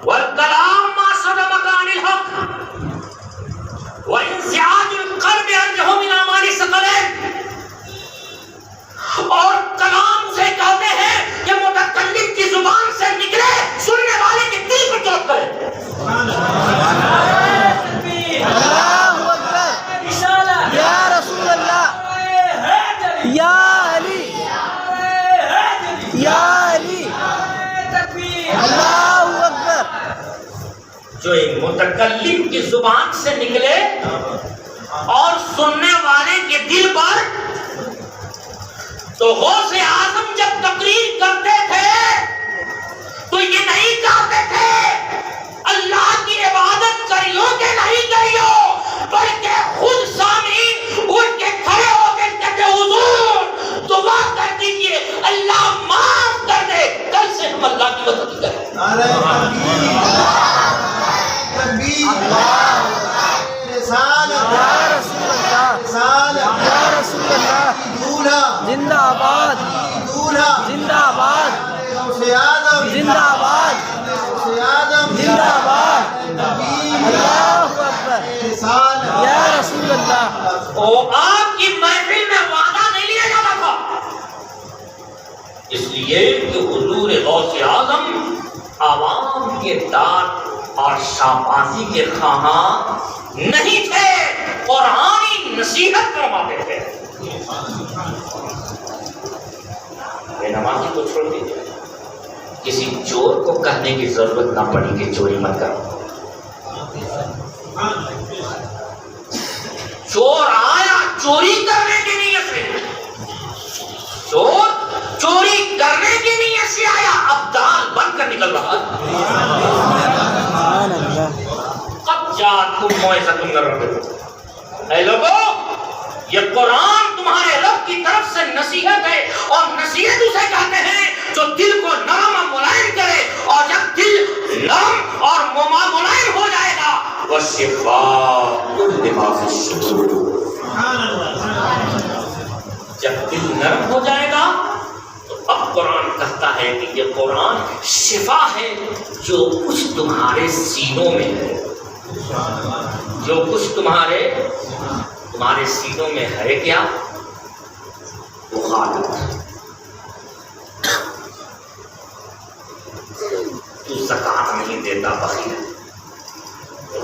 والکلام ما صدمک عن الحق وانزعاج القلب ارجح من اعمال الثقلین. اور کلام سے کہتے ہیں کہ متکلم کی زبان سے نکلے سننے والے کے دل پر چوٹ کرے. یا رسول اللہ، یا علی، یا علی، اللہ اکبر. جو ایک متکلم کی زبان سے نکلے اور سننے والے کے دل پر. تو غوث اعظم جب تقریر کرتے تھے تو یہ نہیں کہتے تھے اللہ کی عبادت کریو کہ نہیں کریو، بلکہ خود سامعین اٹھ کے کھڑے ہو کے کہتے حضور دعا کر دیجئے اللہ معاف کر دے، کل سے ہم اللہ کی مدد کریں. نعرہ تکبیر، رسالت، یا رسول اللہ، رسالت، یا رسول اللہ، دولہا، زندہ آباد، دولہا، زندہ آباد، غوث اعظم، زندہ آباد، غوث اعظم، زندہ آباد. تکبیر، اللہ اکبر، رسالت. یا رسول اللہ. اور آپ کی محفل میں وعدہ نہیں لیا جاتا تھا، اس لیے کہ حضور غوث اعظم عوام کے داد اور شاباشی کے خواہاں نہیں تھے، قرآنی نصیحت فرماتے تھے. بے نمازی کو چھوڑ دیجیے، کسی چور کو کہنے کی ضرورت نہ پڑی کہ چوری مت کرو. چور آیا چوری کرنے کی نیت سے، چور چوری کرنے کی نیت سے آیا، اب دال بن کر نکل رہا. قد جاءتکم موعظۃ من ربکم. اے لوگو، یہ قرآن تمہارے رب کی طرف سے نصیحت ہے، اور نصیحت اسے کہتے ہیں جو دل کو نرم اور ملائم کرے. اور جب دل نرم اور ملائم ہو جائے گا وَشِفَاءٌ لِمَا فِي الصُّدُورِ. جب دل نرم ہو جائے گا تو اب قرآن کہتا ہے کہ یہ قرآن شفا ہے جو کچھ تمہارے سینوں میں ہے، جو کچھ تمہارے سینوں میں ہے. کیا؟ مخالفت. تو زکات نہیں دیتا بخیل،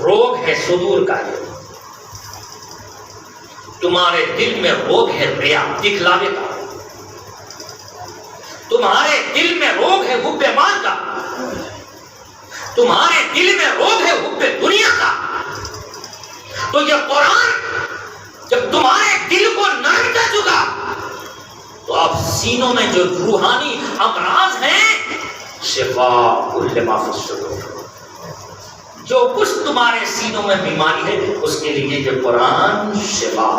روگ ہے صدور کا. یہ تمہارے دل میں روگ ہے ریا، دکھلاوے کا. تمہارے دل میں روگ ہے حب مال کا، تمہارے دل میں روگ ہے حب دنیا کا. تو یہ قرآن جب تمہارے دل کو نرم کر چکا تو اب سینوں میں جو روحانی امراض ہیں، شفاء لما فی الصدور، جو کچھ تمہارے سینوں میں بیماری ہے اس کے لیے یہ قرآن شفا.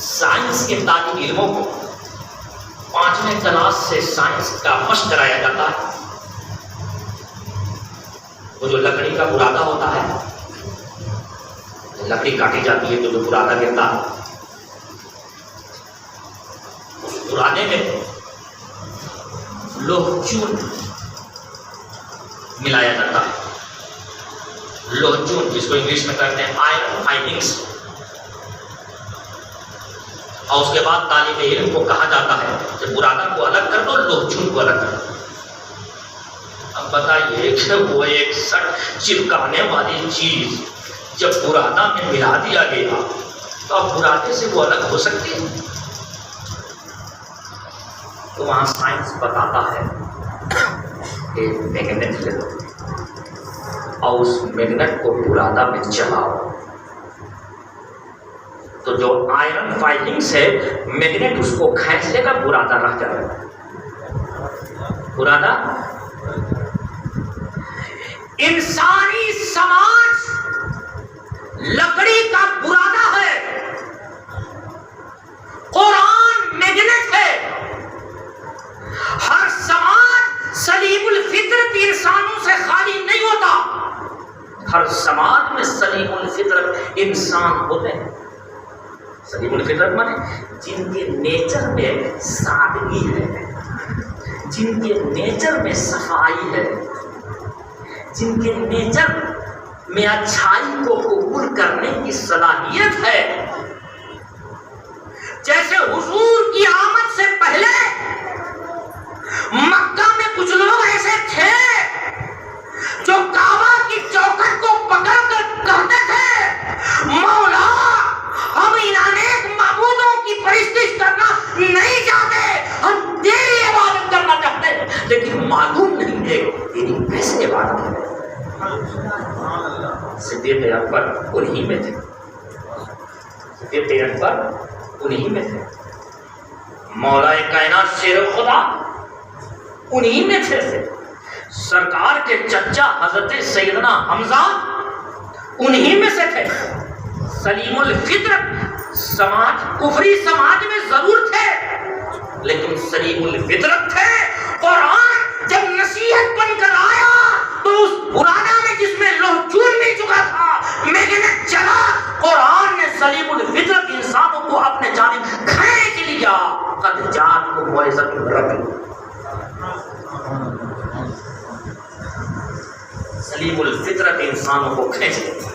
سائنس کے طالب علموں کو 5ویں کلاس سے سائنس کا مشق کرایا جاتا ہے. وہ جو لکڑی کا برادہ ہوتا ہے، لکڑی کاٹی جاتی ہے تو جو برادہ گرتا ہے، اس برادے میں لوہ چون ملایا جاتا ہے. لوہ چون جس کو انگلش میں کہتے ہیں آئرن فائلنگس. اور اس کے بعد طالب علم کو کہا جاتا ہے کہ برادہ کو الگ کر دو، لوہ چون کو الگ کر دو. اب بتائیے کہ وہ ایک سٹ چپکانے والی چیز جب برادہ میں ملا دیا گیا تو اب برادے سے وہ الگ ہو سکتی ہے؟ تو وہاں سائنس بتاتا ہے کہ میگنیٹ لے لو اور اس میگنیٹ کو برادہ میں چلاؤ تو جو آئرن فائلنگس ہے میگنیٹ اس کو کھینچ لے گا، برادہ رہ جائے گا. برادہ انسانی سماج لکڑی کا برادہ ہے، قرآن میگنیٹ ہے. ہر سماج سلیم الفطرت انسانوں سے خالی نہیں ہوتا، ہر سماج میں سلیم الفطرت انسان ہوتے ہیں. سلیم الفطرت مانے جن کے نیچر میں سادگی ہے، جن کے نیچر میں صفائی ہے، جن کے نیچر میں اچھائی کو قبول کرنے کی صلاحیت ہے. جیسے حضور کی آمد سے پہلے مکہ میں کچھ لوگ ایسے تھے جو کعبہ کی چوکھٹ کو پکڑ کر کہتے تھے مولا ہم ان انیک معبودوں کی پرستش کرنا نہیں چاہتے، ہم تیری عبادت کرنا چاہتے ہیں، لیکن معلوم نہیں ہے تیری کیسے عبادت ہے. صدیق اکبر انہی میں تھے، صدیق اکبر انہی میں تھے، مولا کائنات شیر خدا انہی میں تھے. سرکار کے چچا حضرت سیدنا حمزہ انہی میں سے تھے. سلیم الفطرت سماج کفری سماج میں ضرور تھے لیکن سلیم الفطرت تھے. قرآن جب نصیحت بن کر آیا تو اس پرانا میں جس میں لوہ چون نہیں چکا تھا میگنٹ چلا، قرآن نے سلیم الفطرت انسانوں کو اپنے جانب کھینچ لیا. قد جات کو موعظۃ رب، سلیم الفطرت انسانوں کو کھینچ لیتا.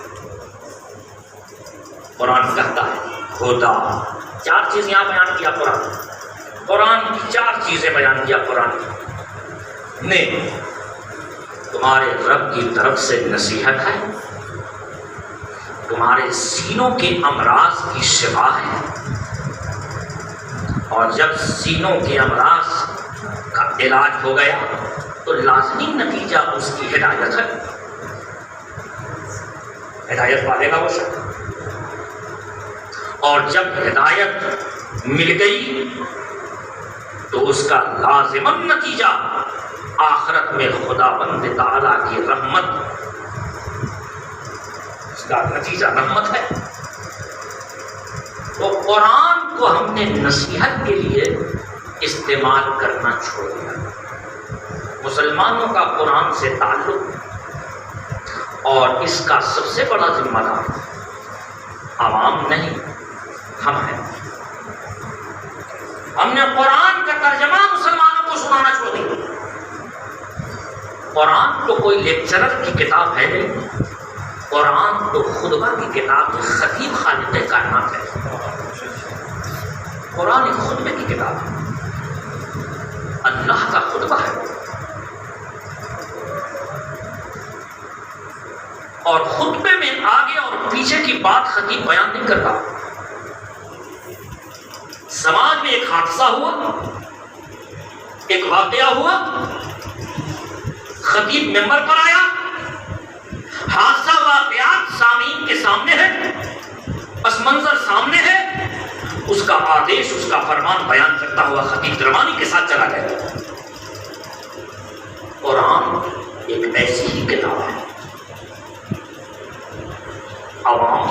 قرآن کہتا ہے خدا، چار چیز یہاں بیان کیا قرآن کی چار چیزیں بیان کیا قرآن نے. تمہارے رب کی طرف سے نصیحت ہے، تمہارے سینوں کے امراض کی شفا ہے، اور جب سینوں کے امراض کا علاج ہو گیا تو لازمی نتیجہ اس کی ہدایت ہے. ہدایت پالے گا وہ شخص، اور جب ہدایت مل گئی تو اس کا لازماً نتیجہ آخرت میں خدا بند تعالیٰ کی رحمت، اس کا نتیجہ رحمت ہے. تو قرآن کو ہم نے نصیحت کے لیے استعمال کرنا چھوڑ دیا. مسلمانوں کا قرآن سے تعلق اور اس کا سب سے بڑا ذمہ دار عوام نہیں، ہم ہیں. ہم نے قرآن کا ترجمہ مسلمانوں کو سنانا چھوڑ دیا. قرآن تو کوئی لیکچرر کی کتاب ہے نہیں، قرآن تو خطبہ کی کتاب ہے، خطیب خالق کائنات ہے. قرآن ایک خطبے کی کتاب ہے، اللہ کا خطبہ ہے. اور خطبے میں آگے اور پیچھے کی بات خطیب بیان نہیں کرتا. سماج میں ایک حادثہ ہوا، ایک واقعہ ہوا، خطیب ممبر پر آیا، حادثہ واقعات سامعین کے سامنے ہے، پس منظر سامنے ہے، اس کا آدیش، اس کا فرمان بیان کرتا ہوا خطیب دربانی کے ساتھ چلا گیا. قرآن ایک ایسی ہی کتاب ہے. عوام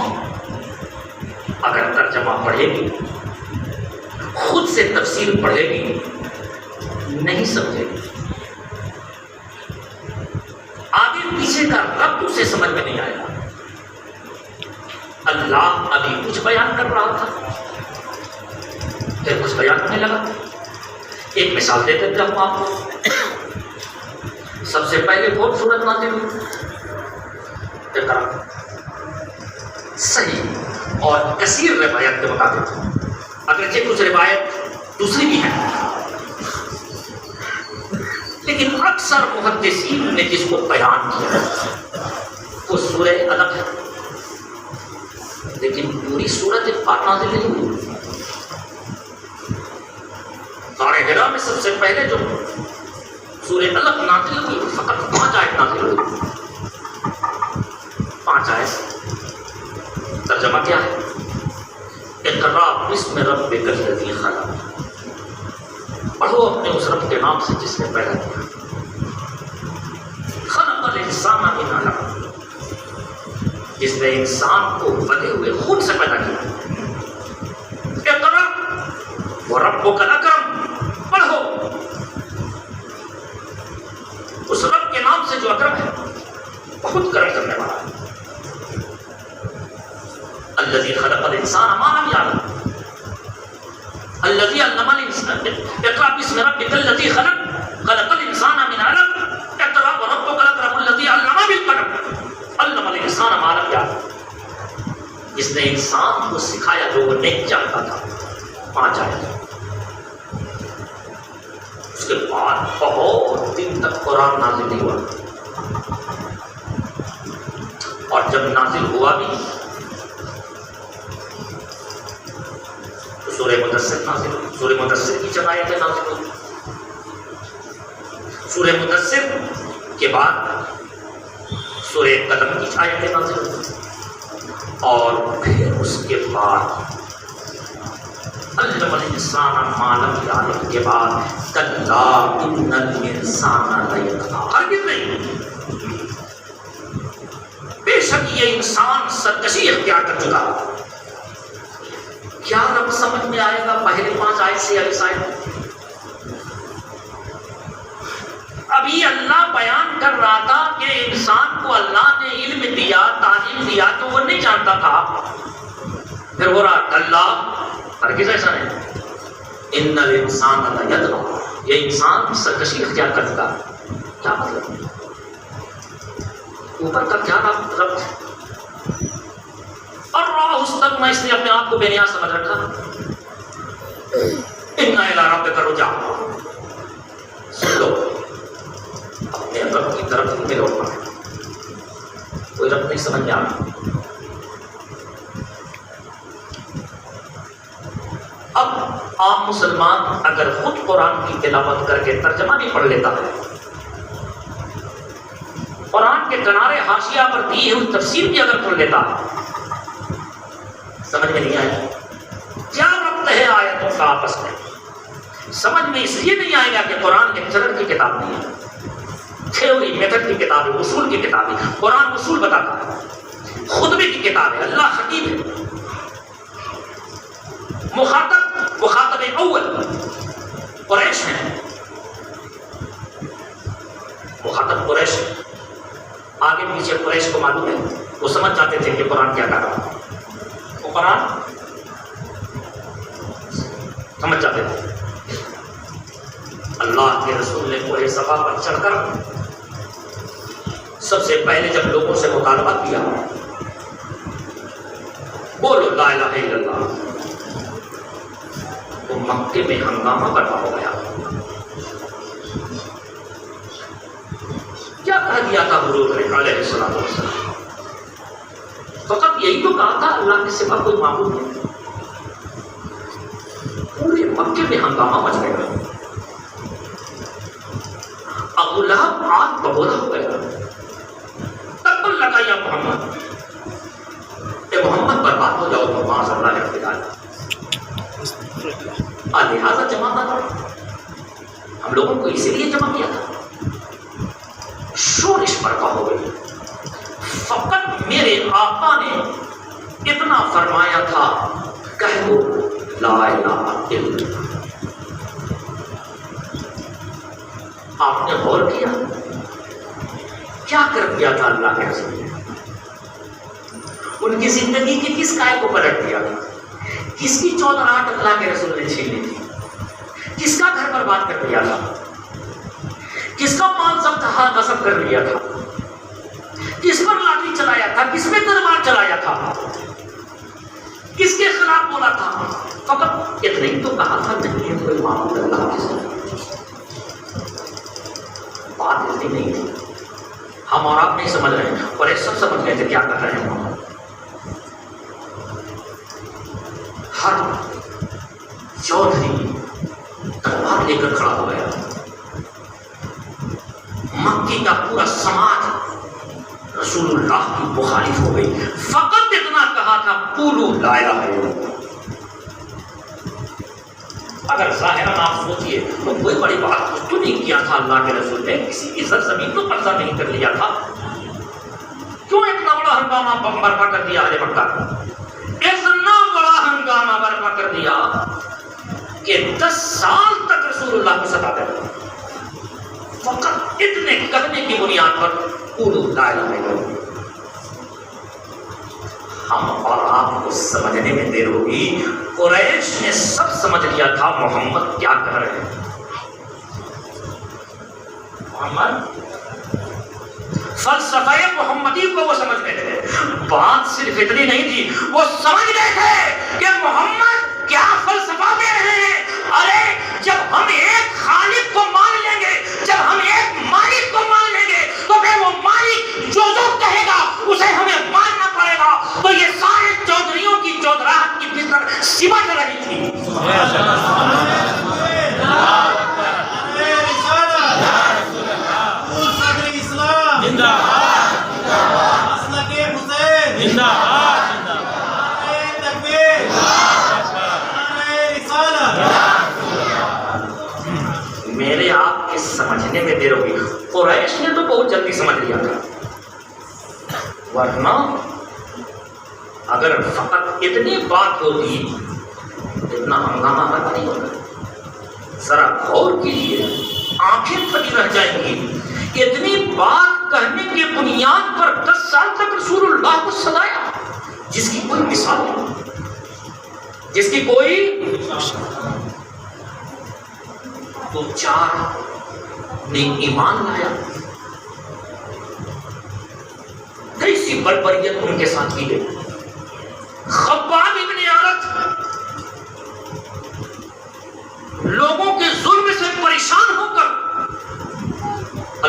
اگر ترجمہ پڑھے گی، خود سے تفسیر پڑھے گی، نہیں سمجھے گی. آگے پیچھے کا ربط اسے سمجھ میں نہیں آئے گا. اللہ ابھی کچھ بیان کر رہا تھا، پھر کچھ بیان ہونے لگا. ایک مثال دیتے تھے ہم آپ کو. سب سے پہلے بہت صورت نازل ہوئی اقرا، صحیح اور کثیر روایت کے مطابق، اگرچہ کچھ روایت دوسری بھی ہیں، لیکن اکثر محدثین نے جس کو بیان کیا وہ سورہ الگ ہے، لیکن پوری صورت ایک بار نازل نہیں ہوئی. غار حرا میں سب سے پہلے جو سورہ الگ نازل ہوئی فقط 5 آیت نازل ہوئی. 5 آیت. ترجمہ کیا ہے؟ اقرا بسم ربک الذی خلق، پڑھو اپنے اس رب کے نام سے جس نے پیدا کیا. خلق الانسان من علق، جس نے انسان کو بندے ہوئے خود سے پیدا کیا. اقرا وربک الاکرم، پڑھو اس رب کے نام سے جو اکرم ہے، بہت کرم کرنے والا ہے. الذی خلق الانسان ما لم يعلم الذی علم الانسان، اقرا بسم ربک الذی خلق نے انسان کو سکھایا جو وہ نہیں جانتا تھا، 5 آیتیں۔ اس کے بعد بہت دن تک قرآن نازل نہیں ہوا، اور جب نازل ہوا بھی تو سورہ مدثر نازل ہوئی۔ سورہ مدثر کی 4 آیتیں نازل ہوئی۔ سورہ مدثر کے بعد سورہ قلم کی آیتیں نازل ہوئی، اور پھر اس کے بعد علم الانسان ما لم یعلم کے بعد کلا ان الانسان لیطغی، ہرگز نہیں، بے شک یہ انسان سرکشی اختیار کر چکا۔ کیا رب سمجھ میں آئے گا پہلے 5 آیت سے اس آیت؟ ابھی اللہ بیان کر رہا تھا کہ انسان کو اللہ نے علم دیا، تعلیم دیا تو وہ نہیں جانتا تھا، پھر ہو رہا اللہ ہرگز ایسا نہیں، ان الانسان لیطغی، یہ انسان سرکشی اختیار کر چکا۔ کیا مطلب؟ اوپر کا کیا رب اور راہ اس تک میں اس نے اپنے آپ کو بے نیاز سمجھ رکھا۔ اِنَّ إِلَىٰ رَبِّكَ الرُّجْعَىٰ، سن لو اپنے رب کی طرف میں لوٹنا ہے، کوئی رب نہیں سمجھ میں آ رہا۔ اب عام مسلمان اگر خود قرآن کی تلاوت کر کے ترجمہ بھی پڑھ لیتا ہے، قرآن کے کنارے حاشیہ پر دی ہوئی تفسیر بھی اگر پڑھ لیتا ہے، سمجھ میں نہیں آئے کیا ربط ہے آیتوں کا آپس میں؟ سمجھ میں اس لیے نہیں آئے گا کہ قرآن لیکچرر کی کتاب نہیں ہے، تھیوری میتھڈ کی کتاب ہے، اصول کی کتاب ہے، قرآن اصول بتاتا ہے، خطبے کی کتاب ہے، اللہ خطیب ہے، مخاطب اول قریش ہیں، مخاطب قریش ہے، آگے پیچھے قریش کو معلوم ہے، وہ سمجھ جاتے تھے کہ قرآن کیا کہہ رہا ہے، وہ قرآن سمجھ جاتے تھے۔ اللہ کے رسول نے کوہ صفا پر چڑھ کر سب سے پہلے جب لوگوں سے مطالبہ کیا بولو لا الہ الا اللہ، تو مکے میں ہنگامہ برپا ہو گیا۔ کیا کہہ دیا تھا حضور علیہ الصلوۃ والسلام؟ فقط یہی تو کہا تھا اللہ کے سوا کوئی معبود نہیں۔ پورے مکے میں ہنگامہ مچ گیا، ابو لہب آگ بگولا ہو گیا، تب لگا یا محمد، اے محمد برباد ہو جاؤ تو معاذ اللہ اعتدال۔ لہٰذا جمع نہ کرو، ہم لوگوں کو اسی لیے جمع کیا تھا، شورش برپا ہو گئی۔ فقط میرے آقا نے اتنا فرمایا تھا، کہہ دو لا الہ الا اللہ۔ آپ نے غور کیا کیا کر دیا تھا اللہ کے رسول نے؟ ان کی زندگی کی کس کائے کو پلٹ دیا تھا؟ کس کی چودراہٹ اللہ کے رسول نے چھین لی تھی؟ کس کا گھر برباد کر دیا تھا؟ کس کا مال ضبط غصب کر لیا تھا؟ کس پر لاٹھی چلایا تھا؟ کس میں تلوار چلایا تھا؟ کس کے خلاف بولا تھا؟ فقط اتنا ہی تو کہا تھا نہیں ہے کوئی معبود اللہ کے سوا۔ بات اتنی نہیں تھی، ہم اور آپ نہیں سمجھ رہے ہیں، اور ایک سب سمجھ گئے تھے کیا کر رہے ہیں۔ ہر چودھری تلوار لے کر کھڑا ہو گیا، مکی کا پورا سماج رسول اللہ کی مخالف ہو گئی۔ فقط اتنا کہا تھا قولوا لا الہ الا اللہ۔ اگر ظاہراً آپ سوچئے تو کوئی بڑی بات کچھ تو نہیں کیا تھا اللہ کے رسول نے، کسی کی سرزمین تو قبضہ نہیں کر لیا تھا، کیوں اتنا بڑا ہنگامہ برپا کر دیا اہل مکہ؟ اتنا بڑا ہنگامہ برپا کر دیا کہ 10 سال تک رسول اللہ کو ستاتے رہے، فقط اتنے کہنے کی بنیاد پر قولوا لا الہ الا اللہ۔ ہم اور آپ کو سمجھنے میں دیر ہوگی، قریش نے سب سمجھ لیا تھا محمد کیا کر رہے ہیں۔ محمد فلسفہ محمدی کو وہ سمجھ گئے تھے. بات صرف اتنی نہیں تھی، وہ سمجھ گئے تھے کہ محمد کیا فلسفہ دے رہے ہیں. ارے جب ہم ایک خالق کو مان لیں گے، جب ہم ایک مالک کو مان لیں گے، تو پھر وہ مالک جو کہے گا اسے ہمیں ماننا پڑے گا. تو یہ سارے چودھریوں کی چودراہٹ کی فکر سمجھ رہی تھی. میرے آپ کے سمجھنے میں دیر ہوگی. قریش نے تو بہت جلدی سمجھ لیا تھا، ورنہ اگر فقط اتنی بات ہوتی اتنا ہنگامہ کرنا نہیں ہوتا. ذرا غور کیجیے، آنکھیں پھٹی رہ جائیں گی. اتنی بات کہنے کی بنیاد پر 10 سال تک رسول اللہ کو سلایا، جس کی کوئی مثال نہیں، جس کی کوئی. تو 4 نے ایمان لایا. کیسی بربریت ان کے ساتھ کی گئی. خباب ابن عارت لوگوں کے ظلم سے پریشان ہو کر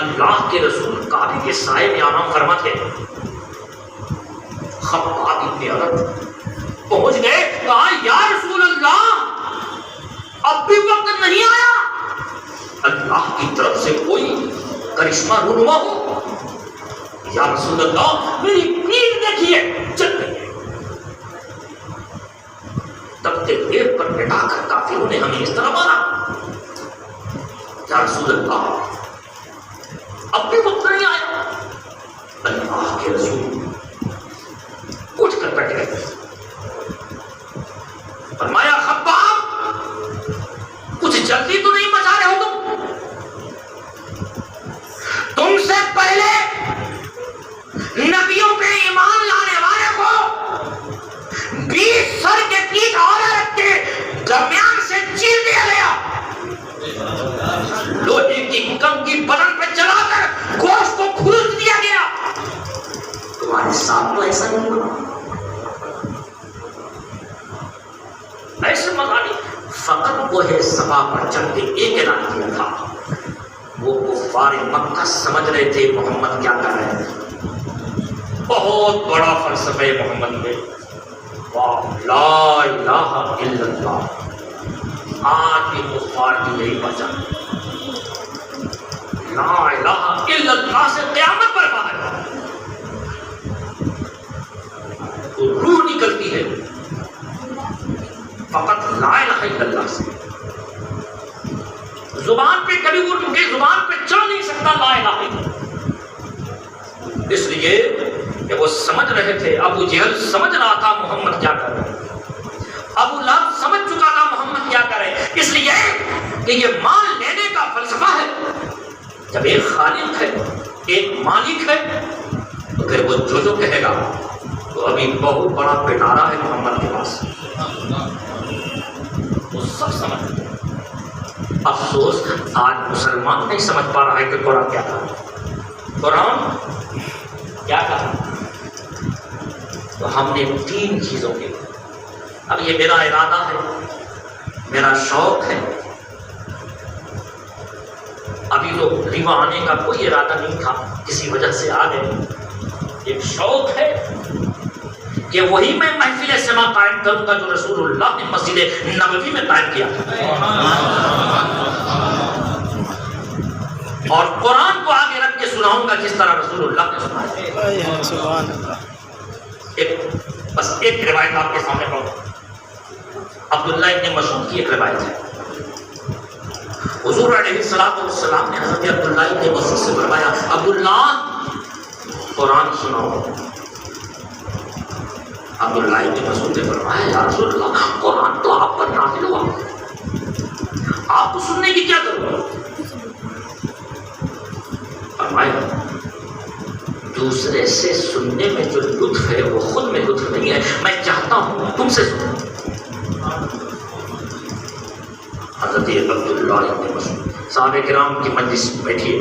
اللہ کے رسول کعبے کے سائے میں آرام فرما تھے. خباب ابن عارت پہنچ گئے، کہا یا رسول اللہ اب بھی وقت نہیں آیا، اللہ کی طرف سے کوئی کرشمہ رونما ہو. یا رسول اللہ میری پیٹھ دیکھیے چل رہی ہے. تب تک پیڑ پر بٹھا کر کافروں نے ہمیں اس طرح مارا. یا رسول اللہ اب بھی وقت نہیں آیا. اللہ کے رسول اٹھ کر بیٹھ گئے. فرمایا خباب کچھ جلدی تو نہیں مچا رہے ہو تم سے پہلے نبیوں پہ ایمان لانے والے کو 20 سر کے پیٹ اور رکھ کے درمیان سے چیر دیا گیا. لوہے کی کنگھی بدن پہ چلا کر گوشت کو کھرچ دیا گیا. تمہارے ساتھ تو ایسا نہیں ہوا. ایسے مزہ نہیں. فقط وہ صفا پر چڑھ کے ایک اعلان کیا تھا. وہ کفار مکہ سمجھ رہے تھے محمد کیا کر رہے ہیں. بہت بڑا فلسفہ محمد میں لا الہ الا اللہ. آج بھی کفار کی یہی پہچان، لا الہ الا اللہ سے قیامت پر باہر تو روح نکلتی ہے فقط لا الہ الا اللہ سے. زبان پہ کبھی اٹھ کے زبان پہ چڑھ نہیں سکتا لا الہ الا اللہ. اس لیے کہ وہ سمجھ رہے تھے، ابو جہل سمجھ رہا تھا محمد کیا کر رہے، ابو لہب سمجھ چکا تھا محمد کیا کر رہے. اس لیے کہ یہ مان لینے کا فلسفہ ہے. جب ایک خالق ہے، ایک مالک ہے، تو پھر وہ جو کہے گا. تو ابھی بہت بڑا پٹارا ہے محمد کے پاس، وہ سب سمجھ گئے. افسوس آج مسلمان نہیں سمجھ پا رہا ہے کہ قرآن کیا کہا. قرآن کیا کہا؟ تو ہم نے 3 چیزوں کے، اب یہ میرا ارادہ ہے، میرا شوق ہے. ابھی تو ریوا آنے کا کوئی ارادہ نہیں تھا، کسی وجہ سے آ گئے. ایک شوق ہے کہ وہی میں محفل سما قائم کروں گا جو رسول اللہ نے مسجد نبوی میں قائم کیا تھا، اور قرآن کو آگے رکھ کے سناؤں گا جس طرح رسول اللہ نے سنایا. سبحان اللہ. بس ایک روایت آپ کے سامنے پڑھوں. عبداللہ ابن مسعود کی ایک روایت ہے. حضور علیہ السلام نے حضرت عبداللہ ابن مسعود سے فرمایا عبداللہ قرآن سناؤ. عبداللہ ابن مسعود نے فرمایا یا رسول اللہ قرآن تو آپ پر نازل ہوا، آپ کو سننے کی کیا ضرورت. فرمایا دوسرے سے سننے میں جو لطف ہے وہ خود میں لطف نہیں ہے، میں چاہتا ہوں تم سے سنوں. حضرت عبداللہ ابن مسعود صحابہ کرام کی مجلس میں بیٹھیے.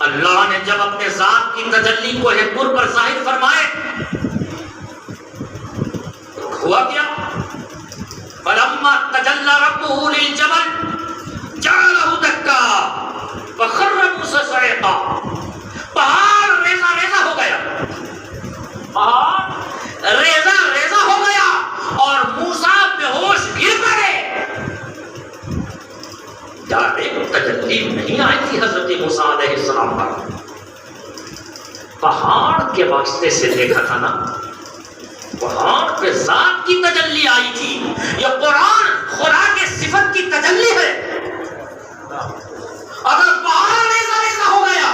اللہ نے جب اپنے ذات کی تجلی کو پور پر ظاہر فرمائے تو ہوا کیا؟ فلما تجلی ربہ للجبل جعلہ دکا وخر موسیٰ صعقا، پہاڑ ریزہ ریزہ ہو گیا، پہاڑ ریزہ ریزہ ہو گیا اور موسیٰ بے ہوش گر پڑے۔ ڈائریکٹ تجلی نہیں آئی تھی حضرت موسیٰ علیہ السلام پر، پہاڑ کے واسطے سے دیکھا تھا نا، پہاڑ پہ ذات کی تجلی آئی تھی۔ یہ قرآن خدا کے صفت کی تجلی ہے۔ اگر پہاڑ ریزہ ریزہ ہو گیا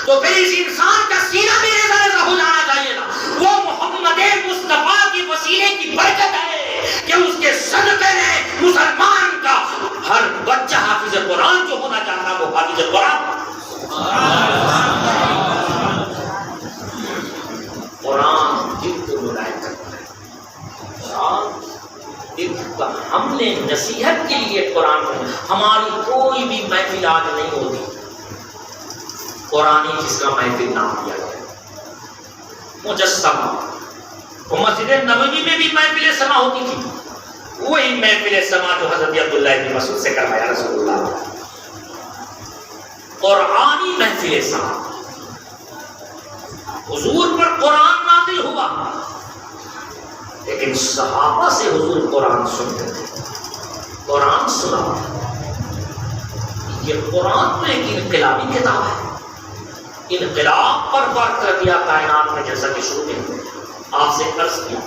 تو پھر اس انسان کا سینہ بھی ریزہ ریزہ ہو جانا چاہیے نا۔ وہ محمد مصطفیٰ کی وسیلے کی برکت ہے کہ اس کے صدقے میں مسلمان کا ہر بچہ حافظ قرآن جو ہونا چاہتا ہے وہ حافظ قرآن دل کو ملائم کرتا ہے۔ قرآن دل کا، ہم نے نصیحت کے لیے قرآن کو، ہماری کوئی بھی محفل آج نہیں ہوتی قرآنی جس کا محفل نام دیا گیا مجسمہ۔ مسجد نبوی میں بھی محفل سما ہوتی تھی، وہی محفل سما جو حضرت عبداللہ بن مسعود سے کروایا رسول اللہ، قرآنی محفل سما۔ حضور پر قرآن نازل ہوا لیکن صحابہ سے حضور قرآن سنتے تھے، قرآن سنا۔ یہ قرآن تو ایک انقلابی کتاب ہے، انقلاب پر بار کر دیا کائنات میں، جیسا کہ شروع میں آپ سے عرض کیا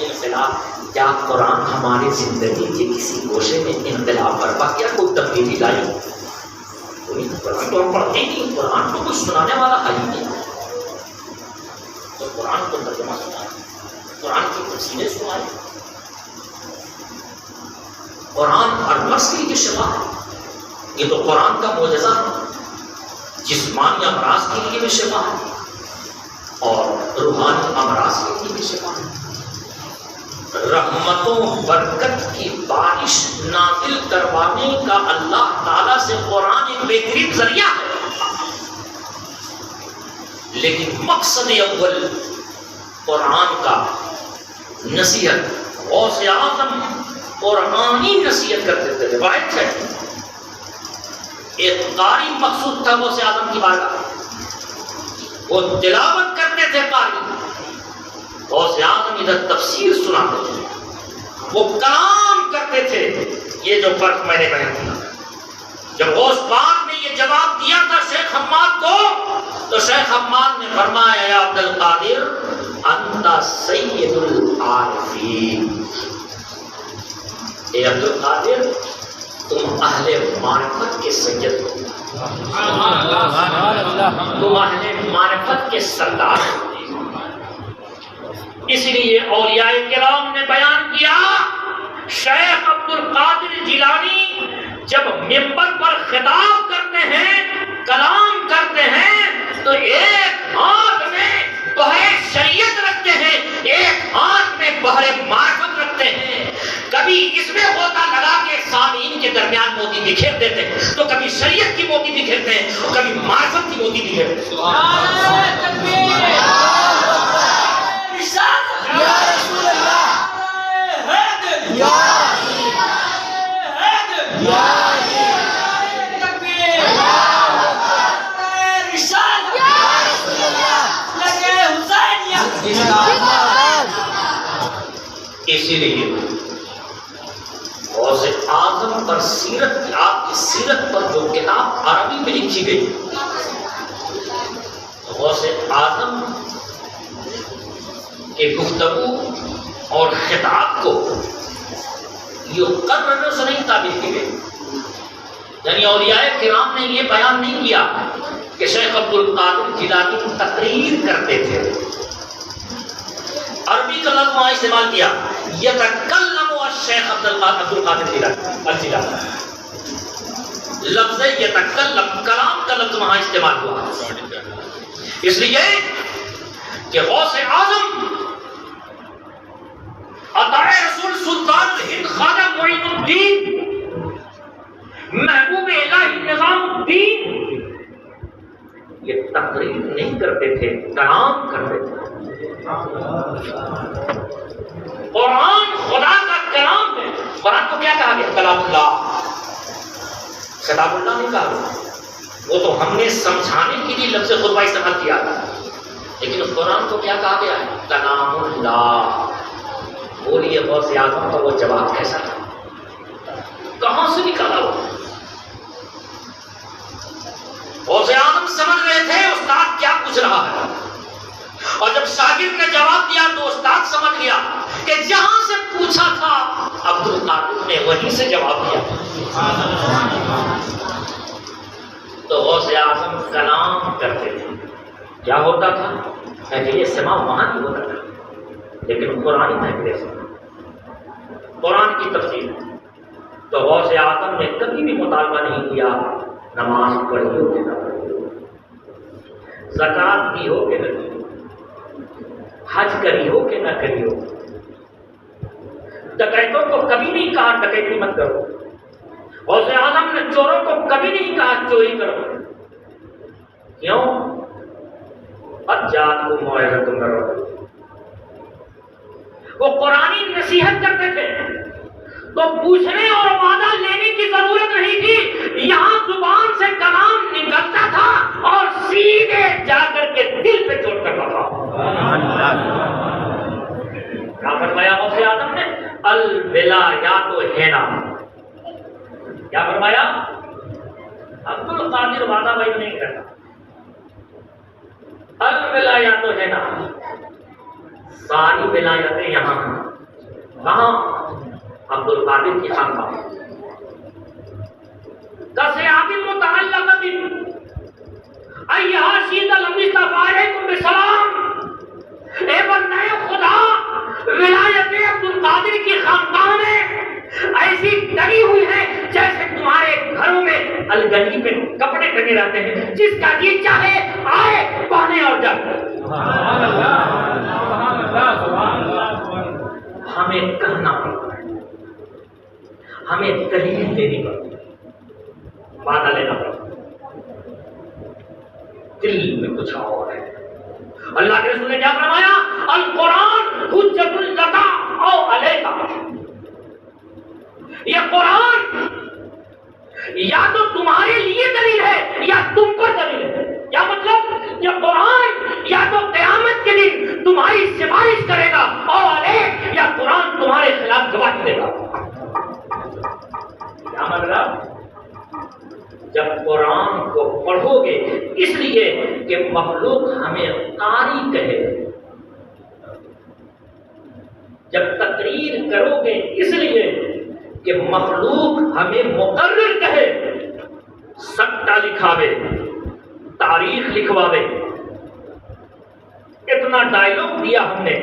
انقلاب، کیا قرآن ہماری زندگی کے کسی گوشے میں انقلاب برپا کیا، کوئی تبدیلی لائی؟ کوئی قرآن تو ہم پڑھتے نہیں، قرآن کو کچھ سنانے والا ہے ہی نہیں، تو قرآن کو ترجمہ سنائے، قرآن کی تفسیریں سنائے، قرآن ہر نفس کے لیے شفا ہے۔ یہ تو قرآن کا معجزہ ہے، جسمانی امراض کے لیے بھی شفا ہے اور روحانی امراض کے لیے بھی شفا ہے۔ رحمتوں برکت کی بارش نازل کروانے کا اللہ تعالیٰ سے قرآن ایک بہترین ذریعہ ہے، لیکن مقصد اول قرآن کا نصیحت۔ غوث اعظم قرآنی نصیحت کرتے تھے، روایت ہے ایک قاری مقصود تھا غوث اعظم کی بارگاہ، وہ تلاوت کرتے تھے قاری، غوث اعظم ادھر تفسیر سناتے تھے، وہ کلام کرتے تھے۔ یہ جو فرق میں نے بیان کیا، جب غوث پاک نے یہ جواب دیا تھا شیخ حماد کو، تو شیخ حماد نے فرمایا یا عبد القادر انت سید العارفین، اے عبد القادر تم اہل معرفت کے سید ہو، تم اہل معرفت کے سردار ہو۔ اس لیے اولیاء کرام نے بیان کیا، شیخ عبد القادر جیلانی جب منبر پر خطاب کرتے ہیں، کلام کرتے ہیں، تو ایک ہاتھ میں بحر شریعت رکھتے ہیں، ایک ہاتھ میں بحر معرفت رکھتے ہیں۔ کبھی اس میں غوطہ لگا کے سامعین کے درمیان موتی بکھیر دیتے ہیں، تو کبھی شریعت کی موتی بکھیرتے ہیں اور کبھی معرفت کی موتی بکھیرتے ہیں۔ یا رسول اللہ، یا اسی لیے غوث اعظم پر سیرت کی، آپ کی سیرت پر جو کتاب عربی میں لکھی گئی، غوث اعظم کے گفتگو اور خطاب کو یقرر سے نہیں تعبیر کی گئی، یعنی اولیاء کرام نے یہ بیان نہیں کیا کہ شیخ عبد القادر جیلانی تقریر کرتے تھے۔ عربی کا لفظ وہاں استعمال کیا، یتکلم الشیخ عبد القادر الجیلانی، لفظ یتکلم کلام کا لفظ وہاں استعمال ہوا، اس لیے کہ غوث اعظم عطا رسول سلطان الہند خواجہ معین الدین محبوب الہی نظام الدین تقریر نہیں کرتے تھے، کلام کرتے تھے۔ قرآن خدا کا کلام ہے۔ قرآن کو کیا کہا گیا؟ کلام اللہ، کتاب اللہ نہیں کہا گیا۔ وہ تو ہم نے سمجھانے کے لیے لفظ خطبہ استعمال کیا تھا، لیکن قرآن کو کیا کہا گیا ہے؟ کلام اللہ۔ بولیے غوث اعظم کا وہ جواب کیسا تھا؟ کہاں سے نکالا وہ؟ غوث اعظم سمجھ رہے تھے استاد کیا پوچھ رہا ہے، اور جب شاگرد نے جواب دیا تو استاد سمجھ گیا کہ جہاں سے پوچھا تھا عبد القادر نے وہیں سے جواب دیا۔ تو غوث اعظم کلام کرتے تھے۔ کیا ہوتا تھا؟ محفل سما وہاں نہیں ہوتا تھا، لیکن قرآن محفل سما، قرآن کی تفسیر۔ تو غوث اعظم نے کبھی بھی مطالبہ نہیں کیا نماز پڑھی ہو کہ نہ پڑھی ہو، زکوٰۃ دی ہو کہ نہ دی ہو، حج کری ہو کہ نہ کری ہو۔ ڈکیتوں کو کبھی نہیں کہا ڈکیتی مت کرو، غوث اعظم نے چوروں کو کبھی نہیں کہا چوری کرو۔ کیوں؟ اجاد کو موعظۃ من ربک۔ وہ قرآنی نصیحت کرتے تھے تو پوچھنے اور وعدہ لینے کی ضرورت نہیں تھی، یہاں زبان سے کلام نکلتا تھا اور سیدھے جا کر کے دل پہ چوٹ کرتا تھا۔ کیا فرمایا غوث اعظم نے؟ الولایات ہینا۔ کیا فرمایا؟ عبد القادر وعدہ بھائی نہیں کرتا، الولایات ہینا، ساری ولایتیں یہاں ہیں۔ کہاں؟ عبد القادر کی خانقاہ۔ کسیاب متعلقۃ ایھا شیط المصطفیٰ علیکم بسلام۔ اے بندے خدا، ولایت عبد القادر کی خانقاہ میں ایسی ڈری ہوئی ہے جیسے تمہارے گھروں میں الگنی پہ کپڑے ٹنگے رہتے ہیں، جس کا جی چاہے آئے پہنے اور جائے۔ ہمیں کہنا پڑتا ہے، ہمیں دلیل دینی پڑتی ہے، وعدہ لینا پڑتا ہے، دل میں کچھ اور ہے۔ اللہ کے رسول نے کیا فرمایا؟ القرآن حجت لک او علیک۔ یہ قرآن یا تو تمہارے لیے دلیل ہے یا تم کو دلیل ہے۔ کیا مطلب؟ یہ قرآن یا تو قیامت کے دن تمہاری سفارش کرے گا او علیک، یا قرآن تمہارے خلاف گواہی دے گا۔ کیا مطلب؟ جب قرآن کو پڑھو گے اس لیے کہ مخلوق ہمیں قاری کہے، جب تقریر کرو گے اس لیے کہ مخلوق ہمیں مقرر کہے، سکتہ لکھاوے، تاریخ لکھواوے۔ اتنا ڈائلوگ دیا ہم نے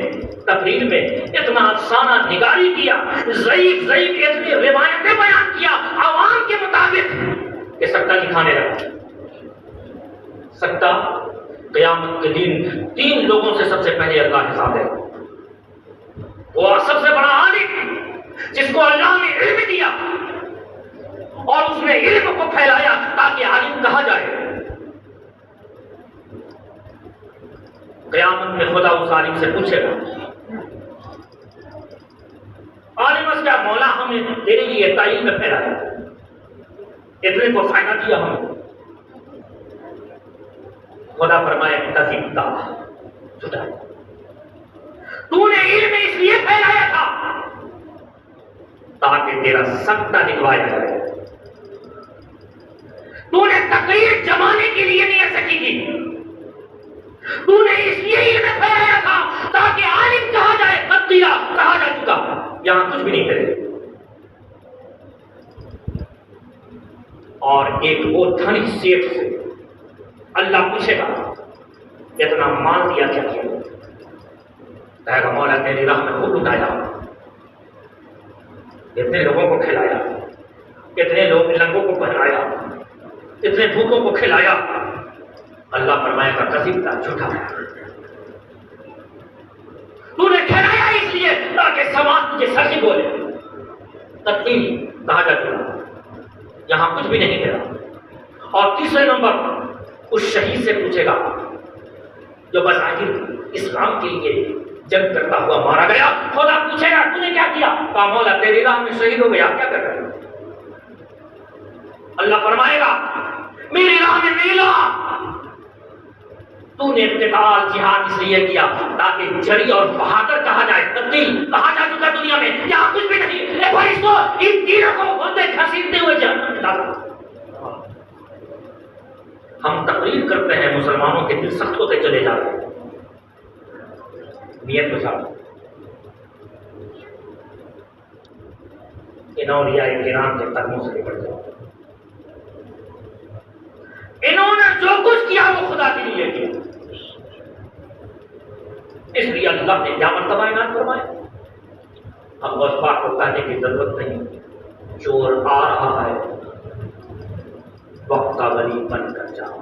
تقریر میں، اتنا افسانہ نگاری کیا، ضعیف اتنی روایتیں بیان کیا عوام کے مطابق کہ سکتہ لکھانے لگا۔ سکتہ قیامت کے دن 3 لوگوں سے سب سے پہلے اللہ حساب ہے۔ وہ سب سے بڑا عالم جس کو اللہ نے علم دیا اور اس نے علم کو پھیلایا تاکہ عالم کہا جائے۔ قیامت میں خدا اس عالم سے پوچھے گا، عالم اس کا مولا ہمیں تیرے لیے تعلیم میں پھیلایا، اتنے کو فائدہ دیا ہمیں۔ خدا فرمائے کذبت، جھوٹا، تو نے علم اس لیے پھیلایا تھا تاکہ تیرا سکتہ نکلوایا جائے، تو نے تقریر جمانے کے لیے نہیں سکی تھی، تو نے اس لیے علم پھیلایا تھا تاکہ عالم کہا جائے، قد قیل کہا جا چکا، یہاں کچھ بھی نہیں کرے۔ اور ایک وہ دھنی سیٹھ سے اللہ پوچھے گا اتنا مال دیا کیا کیا؟ کہے گا مولا تیری راہ میں خوب لٹایا، اتنے لوگوں کو کھلایا، اتنے لوگ لنگوں کو پہنایا، اتنے بھوکوں کو کھلایا۔ اللہ فرمائے گا کذب تھا، جھوٹا، تو نے کھلایا اس لیے تاکہ سماج تجھے سچ بولے۔ تقدیر کہا جا چکا، یہاں کچھ بھی نہیں کرا۔ اور تیسرے نمبر اس شہید سے پوچھے گا جو بظاہر اسلام کے لیے جنگ کرتا ہوا مارا گیا، خدا پوچھے گا تو نے کیا کیا؟ کہا مولا تیری راہ میں شہید ہو گیا، کیا کر رہا ہے؟ اللہ فرمائے گا میری راہ میں میلا، تو نے قتال جہاد اس لیے کیا تاکہ جری اور بہادر کہا جائے، تبدیل کہا جا چکا دنیا میں، یہاں کچھ بھی نہیں۔ اے فرشتوں، ان تیروں کو بندے گھسیٹتے ہوئے جہنم میں ڈالو۔ ہم تقریر کرتے ہیں، مسلمانوں کے دل سخت ہوتے چلے جا رہے ہیں، نیت کے ساتھ ان اولیاء کرام کے قدموں سے نکل جاؤ۔ انہوں نے جو کچھ کیا وہ خدا کے لیے کیا، اس لیے اللہ نے کیا مرتبہ عنایت فرمایا۔ اب غوث پاک کو کہنے کی ضرورت نہیں، چور آ رہا ہے، وقت کا ولی بن کر جاؤ،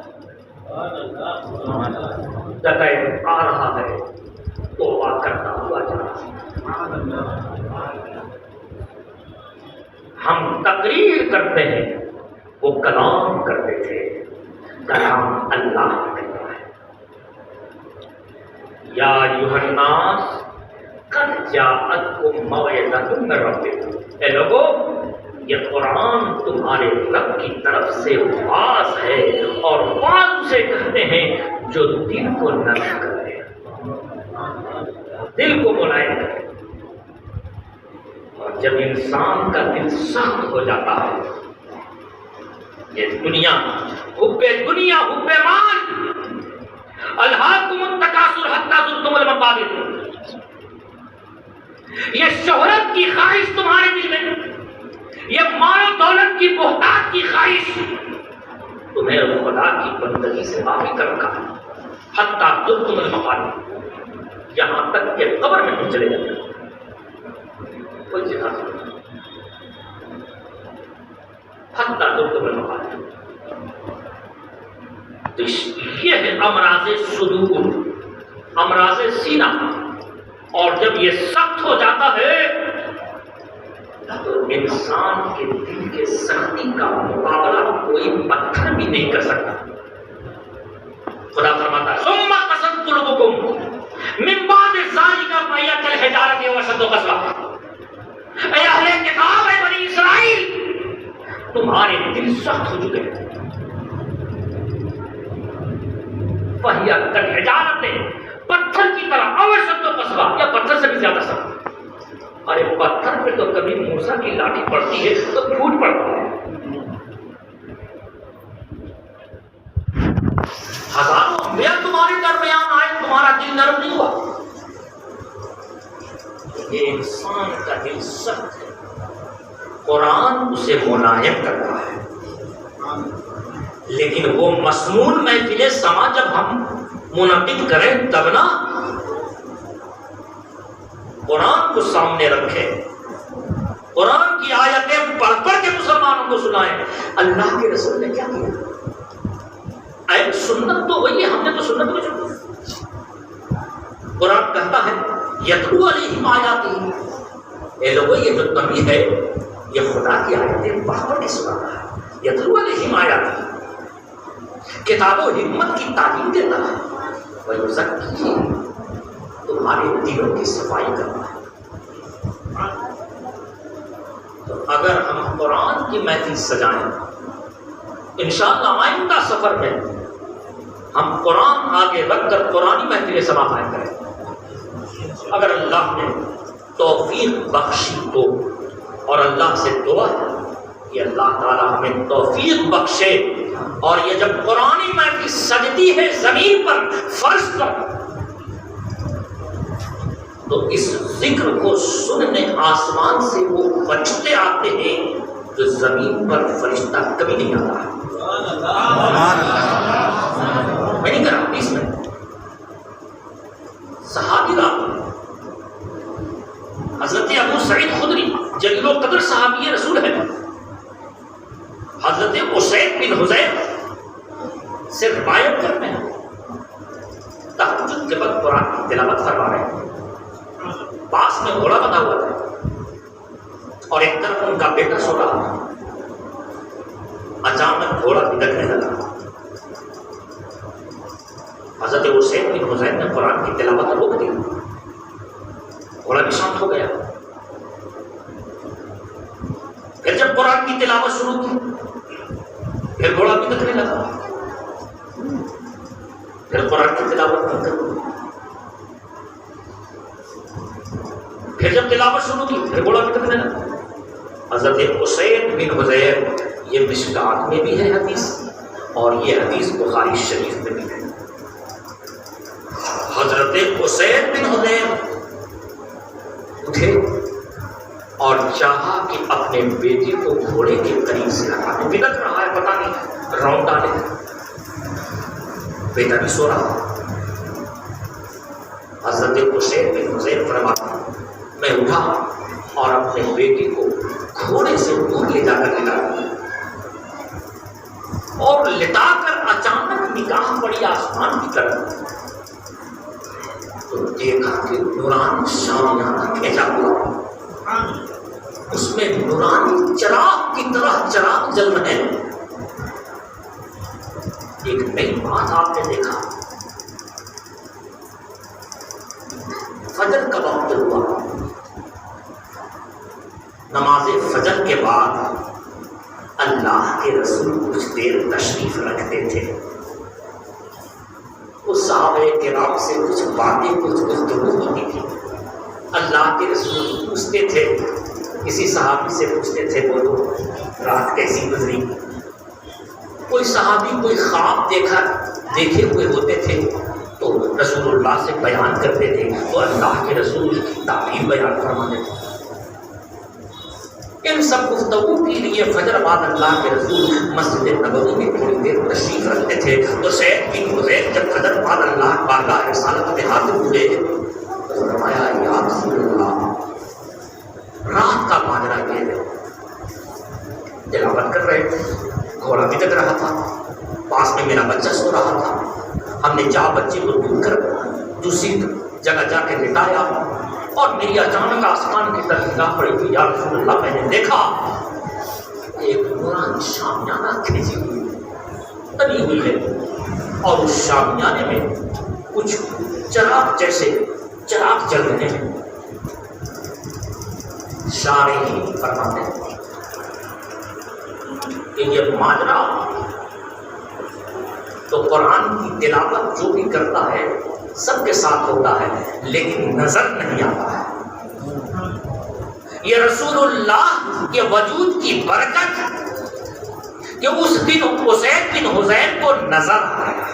ڈکیت آ رہا ہے، توبہ کرتا ہوا جاؤ۔ ہم تقریر کرتے ہیں، وہ کلام کرتے تھے، کلام اللہ کرتا ہے۔ یا ایھا الناس قد جاءتکم موعظۃ من ربکم، اے لوگو یہ قرآن تمہارے رب کی طرف سے واعظ ہے، اور واعظ اسے کہتے ہیں جو دل کو نرم کرے، دل کو ملائم کرے۔ اور جب انسان کا دل سخت ہو جاتا ہے، یہ دنیا، حب دنیا، حب مال، الہاکم التکاثر حتی زرتم المقابر، یہ شہرت کی خواہش تمہارے دل میں، یہ مال و دولت کی بہتات کی خواہش تمہیں خدا کی بندگی سے باقی کر رکھا ہے، حتی زرتم المقابر، یہاں تک کہ قبر میں تم چلے جاتے ہو، کوئی چیز حاصل نہیں، حتی زرتم المقابر۔ تو یہ ہے امراض صدور، امراض سینہ، اور جب یہ سخت ہو جاتا ہے تو انسان کے دل کے سختی کا مقابلہ کوئی پتھر بھی نہیں کر سکتا۔ خدا فرماتا ہے ثم قسد قلوبکم من بعد ذلک فہی کالحجارۃ او اشد قسوۃ، اے اہل کتاب، اے بنی اسرائیل، تمہارے دل سخت ہو چکے ہیں، فہی کالحجارۃ، پتھر کی طرح، او اشد قسوۃ، یا پتھر سے بھی زیادہ سخت۔ ارے پتھر پہ تو کبھی موسیٰ کی لاٹھی پڑتی ہے تو پھوٹ پڑتا ہے، ہزاروں انبیاء تمہارے درمیان آئے، تمہارا دل نرم نہیں ہوا۔ یہ انسان کا دل سخت ہے، قرآن اسے ملائم کرتا ہے، لیکن وہ مسنون محفل سما جب ہم منعقد کریں تب نا، قرآن کو سامنے رکھیں، قرآن کی آیتیں پڑھ پڑھ کے مسلمانوں کو سنائیں اللہ کے رسول نے کیا کیا۔ اے سنت تو وہی ہے، ہم نے تو سنت کو چھوڑا۔ قرآن کہتا ہے یتلو علیہم آیاتہ، اے لوگوں یہ جو نبی ہے یہ خدا کی آیتیں پڑھ پڑھ کے سناتا ہے، یتلو علیہم آیاتہ، کتاب و حکمت کی تعلیم دیتا ہے، ویزکیہم، تمہارے دلوں کی صفائی کرنا ہے۔ تو اگر ہم قرآن کی محفل سجائیں، انشاءاللہ آئندہ سفر میں ہم قرآن آگے رکھ کر قرآنی محفل سما قائم کریں، اگر اللہ نے توفیق بخشی تو، اور اللہ سے دعا ہے کہ اللہ تعالیٰ ہمیں توفیق بخشے، اور یہ جب قرآنی محفل سجتی ہے زمین پر، فرش پر، تو اس ذکر کو سننے آسمان سے وہ فرشتے آتے ہیں جو زمین پر فرشتہ کبھی نہیں آتا ہے۔ میں نہیں کر رہا اس میں صحابی رات، حضرت ابو سعید خدری جلیل القدر صحابی رسول ہے، حضرت اسید بن حذیر سے روایت کرتے ہیں، تہجد کے وقت قرآن کی تلاوت فرما رہے ہیں، پاس میں گھوڑا بندھا ہوا تھا اور ایک طرف ان کا بیٹا سو رہا تھا، اچانک گھوڑا بھٹکنے لگا، حضرت حسین بن حسین نے قرآن کی تلاوت روک دی، گھوڑا بھی شانت ہو گیا۔ پھر جب قرآن کی تلاوت شروع کی پھر گھوڑا بھی دکھنے لگا، پھر قرآن کی تلاوت بند کر دی، پھر جب تلاوت شروع کی پھر گھوڑا بھی دکھنے لگا۔ حضرت حسین بن حذیر، یہ مشکات میں بھی ہے حدیث اور یہ حدیث بخاری شریف میں بھی ہے۔ حضرت حسین بن حذیر اٹھے اور چاہا کہ اپنے بیٹے کو گھوڑے کے قریب سے لگا دے، بلک رہا ہے پتہ نہیں راؤنڈ ڈالے، بیٹا بھی سو رہا۔ حضرت حسین بن حذیر فرماتا میں اٹھا اور اپنے بیٹے کو گھوڑے سے دور لے جا کر لٹا اور لٹا کر اچانک نگاہ پڑی آسمان کی طرف تو دیکھا کہ نورانی شامیانہ کھینچا ہوا، اس میں نورانی چراغ کی طرح چراغ جل رہے ہیں۔ ایک نئی بات آپ نے دیکھا، فجر کا وقت ہوا، نماز فجر کے بعد اللہ کے رسول کچھ دیر تشریف رکھتے تھے، اس صحابہ کرام سے کچھ باتیں کچھ گفتگو ہوتی تھی۔ اللہ کے رسول پوچھتے تھے، کسی صحابی سے پوچھتے تھے بولو رات کیسی گزری، کوئی صحابی کوئی خواب دیکھے ہوئے ہوتے تھے تو رسول اللہ سے بیان کرتے تھے تو اللہ کے رسول کی تعبیر بیان فرماتے تھے۔ ان سب گفتگو کے لیے فجر بعد اللہ کے رسول مسجد نبوی میں تھوڑی دیر تشریف رکھتے تھے۔ تو سید بن حذیر جب فجر بعد اللہ بارگاہ رسالت میں حاضر ہوئے تو فرمایا یا رسول اللہ رات کا ماجرا یہ ہے، تلاوت کر رہے تھے، گھوڑا بھی لگ رہا تھا، پاس میں میرا بچہ سو رہا تھا، ہم نے جا بچے کو ڈھونڈ کر دوسری جگہ جا کے لٹایا اور میری اچانک آسمان کی طرف نگاہ پڑی ہوئی، یا رسول اللہ میں نے دیکھا ایک نورانی شامیانہ کھینچی ہوئی تنی ہوئی ہے اور اس شامیانے میں کچھ چراغ جیسے چراغ جل رہے ہیں۔ شارحین فرماتے ہیں کہ یہ ماجرا تو قرآن کی تلاوت جو بھی کرتا ہے سب کے ساتھ ہوتا ہے لیکن نظر نہیں آتا ہے۔ یہ رسول اللہ کے وجود کی برکت کہ اس دن حسین بن حذیر کو نظر آیا،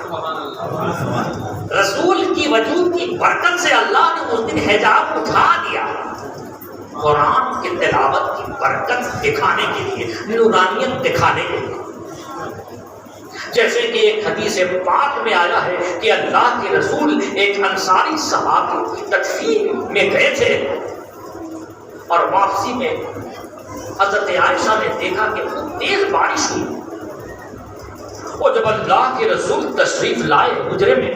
رسول کی وجود کی برکت سے اللہ نے اس دن حجاب اٹھا دیا، قرآن کی تلاوت کی برکت دکھانے کے لیے، نورانیت دکھانے کے لیے۔ جیسے کہ ایک حدیث پاک میں آیا ہے کہ اللہ کے رسول ایک انصاری صحابی کی تدفین میں گئے تھے اور واپسی میں حضرت عائشہ نے دیکھا کہ خوب تیز بارش ہوئی، اور جب اللہ کے رسول تشریف لائے حجرے میں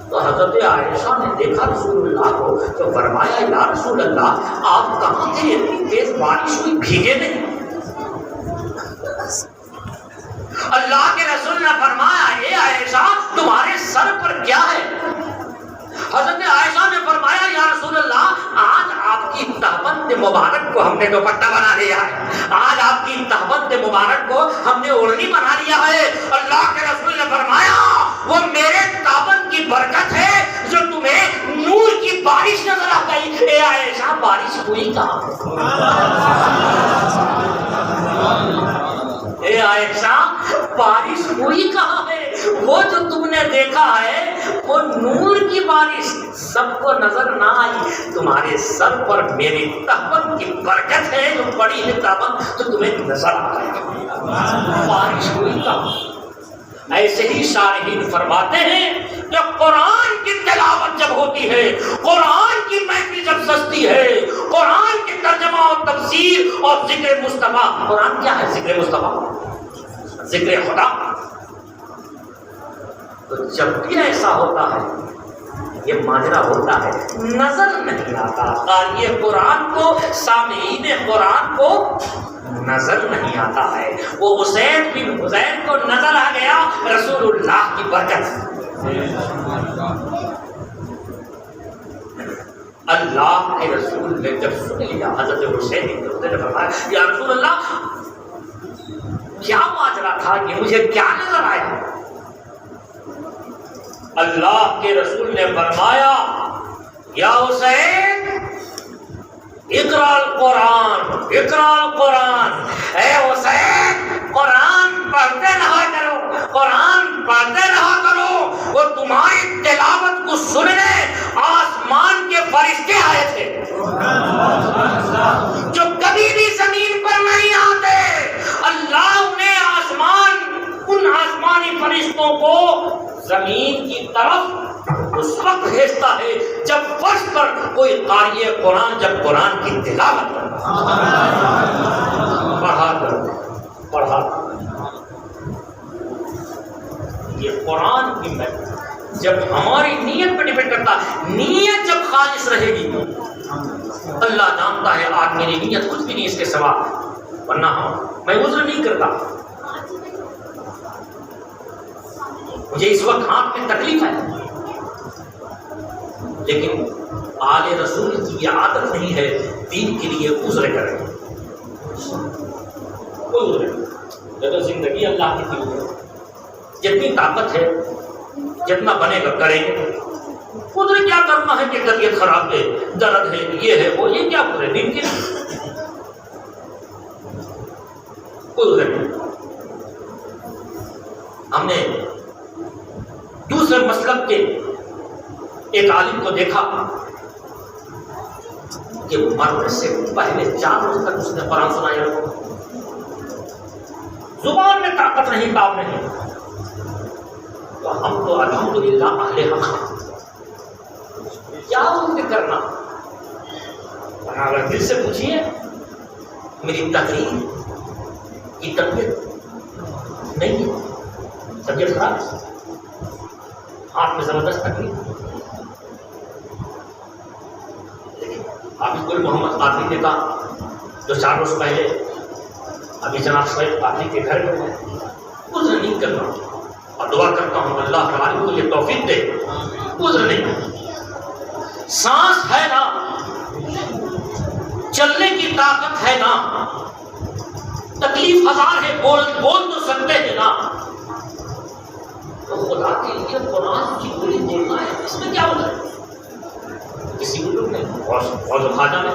تو حضرت عائشہ نے دیکھا رسول اللہ کو تو فرمایا یا رسول اللہ آپ کہاں تھے، اتنی تیز بارش ہوئی بھیگے نہیں؟ اللہ کے رسول نے فرمایا اے عائشہ تمہارے سر پر کیا ہے؟ حضرت عائشہ نے فرمایا یا رسول اللہ آج آپ کی تہبند مبارک کو ہم نے دوپٹہ بنا لیا ہے، آج آپ کی تہبند مبارک کو ہم نے اوڑھنی بنا لیا ہے۔ اللہ کے رسول نے فرمایا وہ میرے تہبند کی برکت ہے جو تمہیں نور کی بارش نظر آ گئی۔ اے عائشہ بارش ہوئی کہاں؟ اے عائشہ بارش ہوئی کہاں ہے؟ وہ جو تم نے دیکھا ہے وہ نور کی بارش سب کو نظر نہ آئی، تمہارے سر پر میری تہبند کی برکت ہے جو بڑی ہے تہبند تو تمہیں نظر آ گئی، بارش ہوئی کہاں؟ ایسے ہی شارحین فرماتے ہیں کہ قرآن کی تلاوت جب ہوتی ہے، قرآن کی محفل جب سجتی ہے، قرآن کی ترجمہ اور تفسیر اور ذکر مصطفیٰ، قرآن کیا ہے؟ ذکر مصطفیٰ، ذکر خدا۔ تو جب بھی ایسا ہوتا ہے یہ ماجرا ہوتا ہے نظر نہیں آتا، قاری قرآن کو سامعین قرآن کو نظر نہیں آتا ہے۔ وہ حسین بن حذیر کو نظر آ گیا رسول اللہ کی برکت، اللہ کے رسول نے جب سن لیا حضرت حسین نے فرمایا یا رسول اللہ کیا ماجرا تھا یہ مجھے کیا نظر آیا؟ اللہ کے رسول نے فرمایا یا حسین اقرا القرآن اقرا القرآن، اے حسین قرآن پڑھتے رہا کرو، قرآن پڑھتے رہا کرو۔ وہ تمہاری تلاوت کو سننے آسمان کے فرشتے آئے تھے جو کبھی بھی زمین پر نہیں آتے۔ اللہ نے ان آسمانی فرشتوں کو زمین کی طرف اس وقت بھیجتا ہے جب فرش پر کوئی قاری قرآن جب قرآن کی تلاوت پڑھا یہ قرآن کی محنت جب ہماری نیت پہ ڈپینڈ کرتا، نیت جب خالص رہے گی اللہ جانتا ہے آج میری نیت کچھ بھی نہیں اس کے سوا، ورنہ میں عذر نہیں کرتا۔ مجھے اس وقت ہاتھ میں تکلیف ہے لیکن آل رسول کی یہ عادت نہیں ہے دین کے لیے عذر کریں، کوئی عذر نہیں۔ جب زندگی اللہ کی دی ہے، جتنی طاقت ہے جتنا بنے گا کریں گے۔ عذر کیا کرنا ہے کہ طبیعت خراب ہے، درد ہے، یہ ہے وہ، یہ کیا کرے دین کے لیے؟ کوئی عذر نہیں۔ ہم نے دوسرے مسلک کے ایک عالم کو دیکھا کہ مرنے سے پہلے 4 روز تک اس نے قرآن سنایا، زبان میں طاقت نہیں، کام نہیں، تو ہم تو الحمدللہ اہل حق کیا ان کرنا؟ اگر دل سے پوچھیے میری تقریر کی طبیعت نہیں ہے، طبیعت خراب ہے، ہاتھ میں زبردست تکلیف، لیکن حافظ گل محمد قادری نے کہا جو 4 روز پہلے ابھی جناب شعیب قادری کے گھر میں عذر نہیں کرنا، اور دعا کرتا ہوں اللہ تعالیٰ کو یہ توفیق دے، عذر نہیں۔ سانس ہے نا، چلنے کی طاقت ہے نا، تکلیف ہزار ہے، بول تو سکتے ہیں نا، تو خدا کے لیے قرآن کی بولی بولنا ہے، اس میں کیا ہوتا ہے؟ کسی کو لوگ نہیں، اور خواجہ نے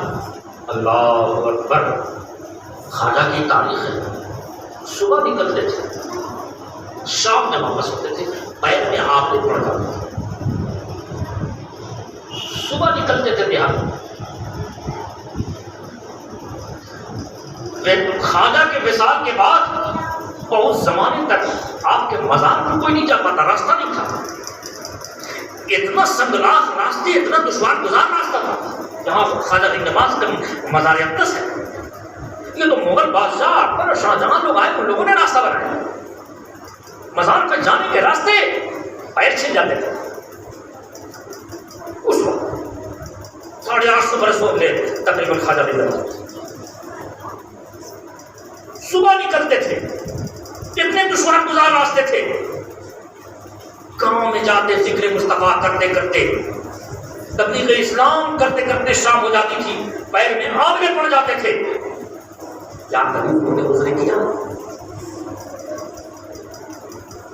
اللہ اکبر، خواجہ کی تاریخ ہے، صبح نکلتے تھے، شام میں واپس ہوتے تھے، پیر میں آپ پڑ جاتے تھے، صبح نکلتے تھے دیہات میں۔ خواجہ کے وصال کے بعد بہت زمانے تک آپ کے مزار پر کوئی نہیں جا پاتا، راستہ نہیں تھا، اتنا سنگلاخ راستے، اتنا دشوار گزار راستہ تھا جہاں خواجہ بن نواز کا مزار اقدس ہے۔ یہ تو مغل بادشاہ اکبر اور شاہجہاں لوگ آئے، ان لوگوں نے راستہ بنایا، مزار پہ جانے کے راستے پیر چھل جاتے تھے۔ اس وقت 850 برس ہو گئے تقریباً خواجہ بن نواز صبح نکلتے تھے، اتنے دشوار گزار راستے تھے، گاؤں میں جاتے ذکر مصطفیٰ کرتے کرتے، تبلیغ اسلام کرتے کرتے شام ہو جاتی تھی، پیر میں آبلے پڑ جاتے تھے، کیا کبھی انہوں نے عذر کیا؟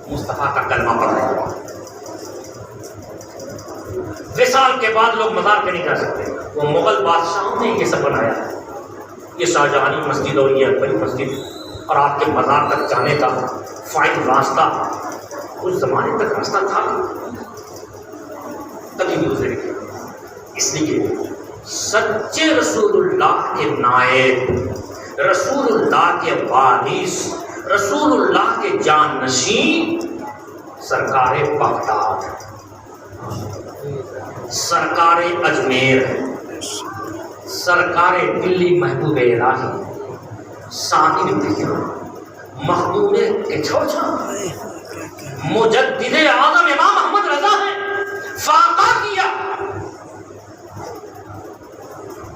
مصطفیٰ کا کلمہ پڑھا۔ وصال کے بعد لوگ مزار پہ نہیں جا سکتے، وہ مغل بادشاہوں نے یہ سب بنایا ہے، یہ شاہجہانی مسجد اور یہ اکبری مسجد اور آپ کے مزار تک جانے کا فائد راستہ اس زمانے تک راستہ تھا، کبھی بھی عذر کیا۔ اس لیے سچے رسول اللہ کے نائب، رسول اللہ کے وارث، رسول اللہ کے جانشین سرکار بغداد، سرکار اجمیر، سرکار دلی محبوب الہی، صادق دیا، مخدوم کے چھوچا، مجدد اعظم امام احمد رضا ہے، فاقہ کیا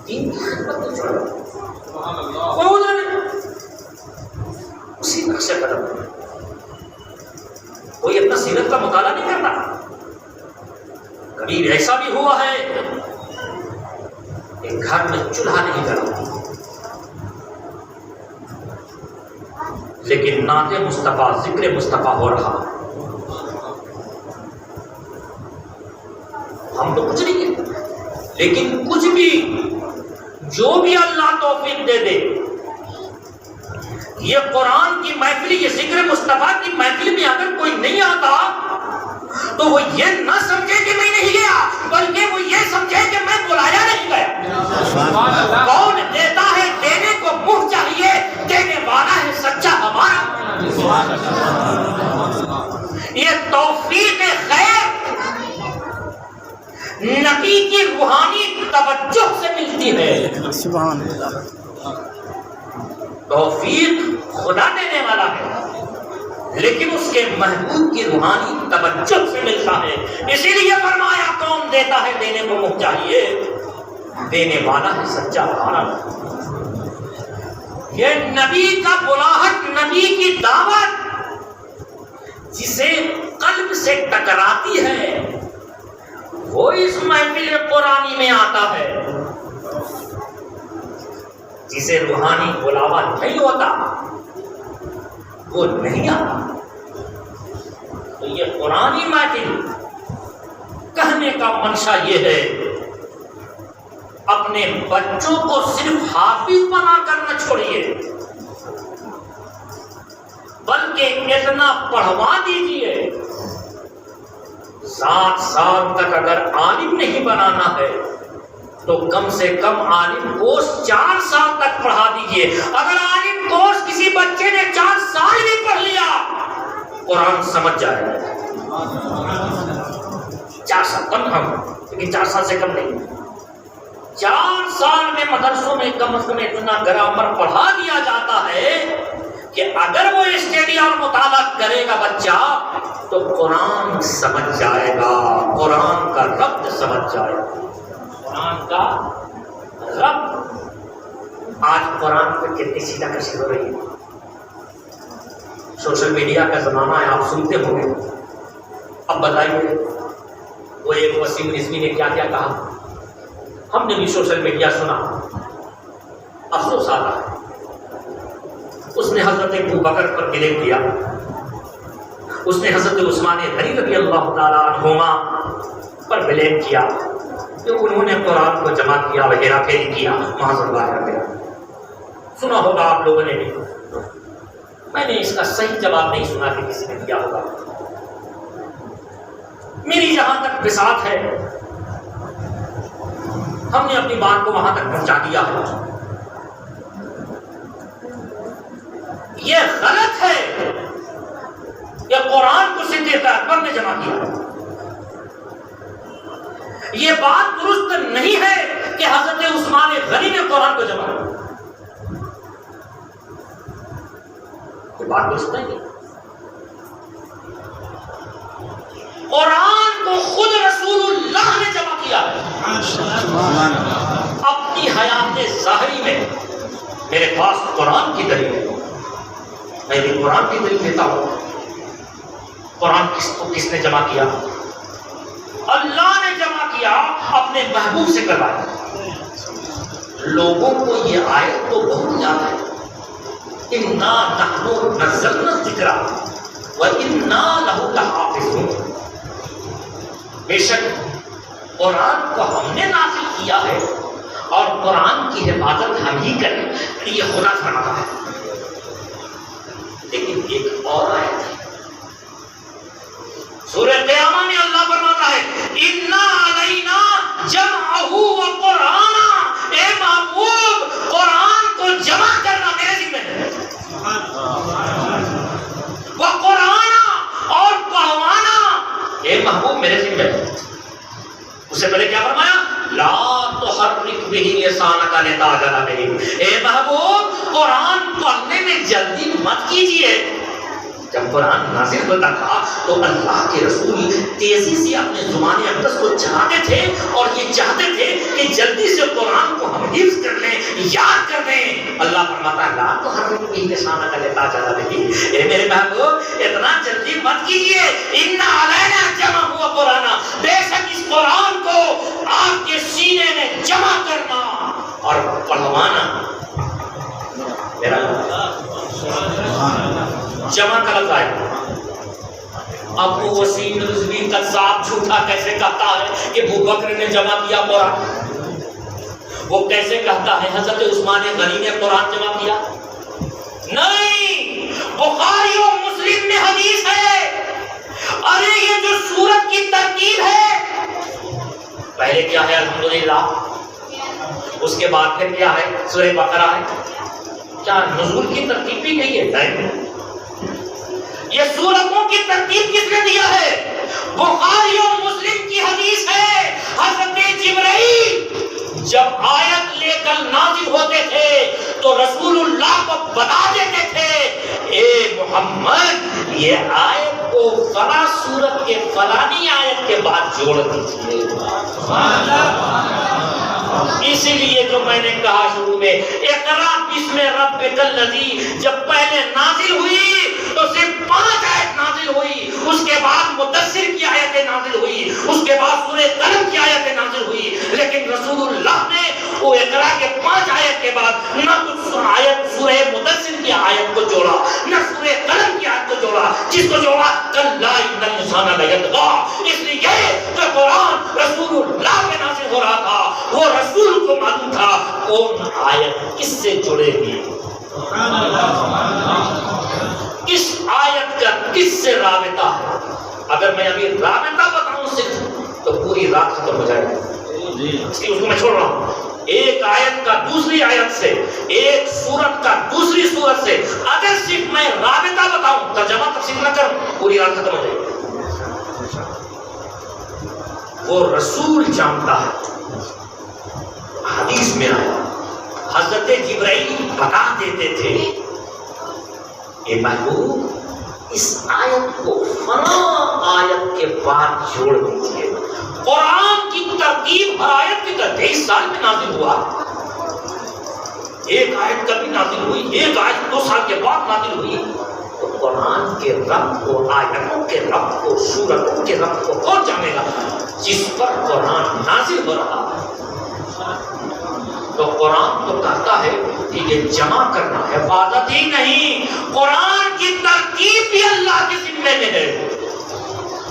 دین کی خدمت میں چھوڑا، کوئی عذر نہیں، اسی نقش قدم کوئی اپنا سیرت کا مطالعہ نہیں کرتا، کبھی ایسا بھی ہوا ہے کہ گھر میں چولہا نہیں جلا لیکن نعت مصطفیٰ ذکر مصطفیٰ ہو رہا. ہم تو کچھ نہیں ہے لیکن کچھ بھی جو بھی اللہ توفیق دے دے یہ قرآن کی محفل یہ ذکر مصطفیٰ کی محفل میں اگر کوئی نہیں آتا تو وہ یہ نہ سمجھے کہ میں نہیں گیا بلکہ وہ یہ سمجھے کہ میں بلایا نہیں گیا. کون دیتا ہے دینے کو منہ چاہیے دینے والا ہے سچا ہمارا. یہ توفیق خیر نبی کی روحانی توجہ سے ملتی ہے. سبحان اللہ. توفیق خدا دینے والا ہے لیکن اس کے محبوب کی روحانی توجہ سے ملتا ہے. اسی لیے فرمایا کون دیتا ہے دینے کو منہ چاہیے دینے والا ہے سچا ہمارا. یہ نبی کا بلاہٹ نبی کی دعوت جسے قلب سے ٹکراتی ہے وہ اس محفل قرآنی میں آتا ہے. جسے روحانی بلاوا نہیں ہوتا وہ نہیں آتا. تو یہ قرآنی محفل کہنے کا منشا یہ ہے اپنے بچوں کو صرف حافظ بنا کر نہ چھوڑیے بلکہ اتنا پڑھوا دیجیے 7 سال تک اگر عالم نہیں بنانا ہے تو کم سے کم عالم کورس 4 سال تک پڑھا دیجیے. اگر عالم کورس کسی بچے نے 4 سال بھی پڑھ لیا قرآن سمجھ جائے گا. 4 سال کم ہم لیکن 4 سال سے کم نہیں. 4 سال میں مدرسوں میں کم از کم اتنا گرامر پڑھا دیا جاتا ہے کہ اگر وہ اسٹڈی اور مطالعہ کرے گا بچہ تو قرآن سمجھ جائے گا قرآن کا ربط سمجھ جائے گا قرآن کا رب. آج قرآن پر کتنی سیدھا کشی ہو رہی ہے. سوشل میڈیا کا زمانہ ہے آپ سنتے ہوں گے. اب بتائیے وہ ایک وسیم رضوی نے کیا کیا کہا. ہم نے بھی سوشل میڈیا سنا افسوس آتا ہے. اس نے حضرت ابو بکر پر بلیم کیا. اس نے حضرت عثمان غنی رضی اللہ تعالیٰ عنہما پر بلیم کیا کہ انہوں نے قرآن کو جمع کیا وہ ہیرا پھیری کیا معاذ اللہ کیا. سنا ہوگا آپ لوگوں نے بھی. میں نے اس کا صحیح جواب نہیں سنا کہ کسی نے دیا ہوگا. میری جہاں تک بساط ہے ہم نے اپنی بات کو وہاں تک پہنچا دیا ہے. یہ غلط ہے کہ قرآن کو صدیق اکبر نے جمع کیا. یہ بات درست نہیں ہے کہ حضرت عثمان غنی نے قرآن کو جمع کیا. یہ بات درست نہیں. قرآن کو خود رسول اللہ نے جمع کیا ہے. اپنی حیات ظاہری میں میرے پاس قرآن کی دلیل ہے. میں بھی قرآن کی دلیل دیتا ہوں. قرآن کس نے جمع کیا؟ اللہ نے جمع کیا اپنے محبوب سے کروایا. لوگوں کو یہ آیت تو بہت یاد ہے اِنَّا نَحْنُ نَزَّلْنَا الذِّكْرَ وَإِنَّا لَهُ لَحَافِظُونَ. بے شک قرآن کو ہم نے نازل کیا ہے اور قرآن کی حفاظت ہم ہی کریں. یہ خدا فرماتا ہے. لیکن ایک اور آیت ہے سورہ قیامہ میں اللہ فرماتا ہے اِنَّا عَلَيْنَا جَمْعَهُ وَقُرْآنَ. اے محبوب قرآن کو جمع کرنا میرے ذمہ ہے. وَقُرْآنَ اور پڑھوانا اے محبوب میرے ذمہ ہے. اس سے پہلے کیا فرمایا لا تحرک به لسانک لتعجل به. اے محبوب قرآن پڑھنے میں جلدی مت کیجیے. جب قرآن نازل ہوتا تھا تو اللہ کے رسول تیزی سے اپنے زبان اقدس کو چلاتے تھے اور یہ چاہتے تھے کہ جلدی سے قرآن کو ہم حفظ کر لیں یاد کر لیں. اللہ فرماتا ہے لا تحرک به لسانک لتعجل به. اے میرے محبوب اتنا جلدی مت کیجیے. ان علینا جمعہ و قرآن. بے شک اس قرآن کو آپ کے سینے میں جمع کرنا اور پڑھوانا میرا جمع کا لفظ ہے۔ ابو وسیم رضوی قذاب جھوٹا کیسے کہتا ہے کہ ابو بکر نے جمع کیا قرآن؟ وہ کیسے کہتا ہے حضرت عثمان غنی نے قرآن جمع کیا؟ نہیں، بخاری و مسلم میں حدیث ہے۔ ارے یہ جو سورت کی ترتیب ہے، پہلے کیا ہے الحمدللہ، اس کے بعد پھر کیا ہے سورہ بقرہ ہے، کیا نزول کی ترتیب بھی نہیں ہے؟ نہیں، یہ سورتوں کی ترتیب کس نے دیا ہے؟ بخاری و مسلم کی حدیث ہے۔ حضرت جبرائیل جب آیت لے کر نازل ہوتے تھے تو رسول اللہ کو بتا دیتے تھے، اے محمد یہ آیت کو فلاں سورت کے فلانی آیت کے بعد جوڑ دیجیے۔ اسی لیے جو میں نے کہا شروع میں، اقرا بسم ربک الذی جب پہلے نازل ہوئی تو صرف 5 آیت نازل ہوئی، اس کے بعد مدثر کی آیتیں نازل ہوئی، اس کے بعد سورہ قلم کی آیتیں نازل ہوئی، لیکن رسول اللہ نے وہ اقرا کے 5 آیت کے بعد نہ کچھ آیت سورہ مدثر کی آیت کو جوڑا، نہ سورہ قلم کی آیت کو جوڑا، جس کو جوڑا کلا ان الانسان لیطغی۔ اس لیے کہ قرآن رسول اللہ کے نازل ہو رہا تھا، وہ رسول کو معلوم تھا کون آیت کس سے جڑے گی، کس آیت کا کس سے رابطہ ہے۔ اگر میں ابھی رابطہ بتاؤں صرف تو پوری رات ختم ہو جائے گی، اس لیے اس کو میں چھوڑ رہا ہوں۔ ایک آیت کا دوسری آیت سے، ایک سورت کا دوسری سورت سے اگر صرف میں رابطہ بتاؤں، ترجمہ تفسیر نہ کروں، پوری رات ختم ہو جائے گی۔ وہ رسول جانتا ہے۔ حدیث میں آیا حضرت جبرائیل بتا دیتے تھے، اے محبوب اس آیت کو فلاں آیت کے بعد جوڑ دیجیے۔ قرآن کی ترتیب ہر آیت کی ترتیب 23 سال میں نازل ہوا، ایک آیت کبھی نازل ہوئی، ایک آیت 2 سال کے بعد نازل ہوئی۔ تو قرآن کے رب کو، آیتوں کے رب کو، سورتوں کے رب کو کون جانے گا؟ جس پر قرآن نازل ہو رہا ہے۔ تو قرآن تو کہتا ہے کہ یہ جمع کرنا ہے، حفاظت ہی نہیں، قرآن کی ترتیب بھی اللہ کے ذمے میں ہے۔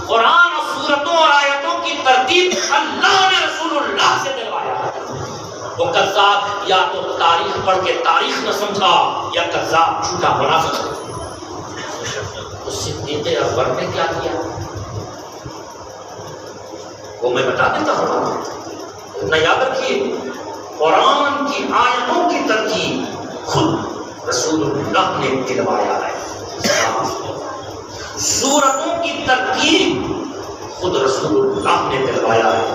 قرآن اور سورتوں اور آیتوں کی ترتیب اللہ نے رسول اللہ سے دلوایا ہے۔ وہ قذاب یا تو تاریخ پڑھ کے تاریخ نہ سمجھا، یا قذاب جھوٹا بنا سکتا۔ تو صدیق اکبر نے کیا کیا وہ میں بتا دیتا ہوں، اتنا یاد رکھیے، قرآن کی آیتوں کی ترتیب خود رسول اللہ نے دلوایا ہے، سورتوں کی ترتیب خود رسول اللہ نے دلوایا ہے۔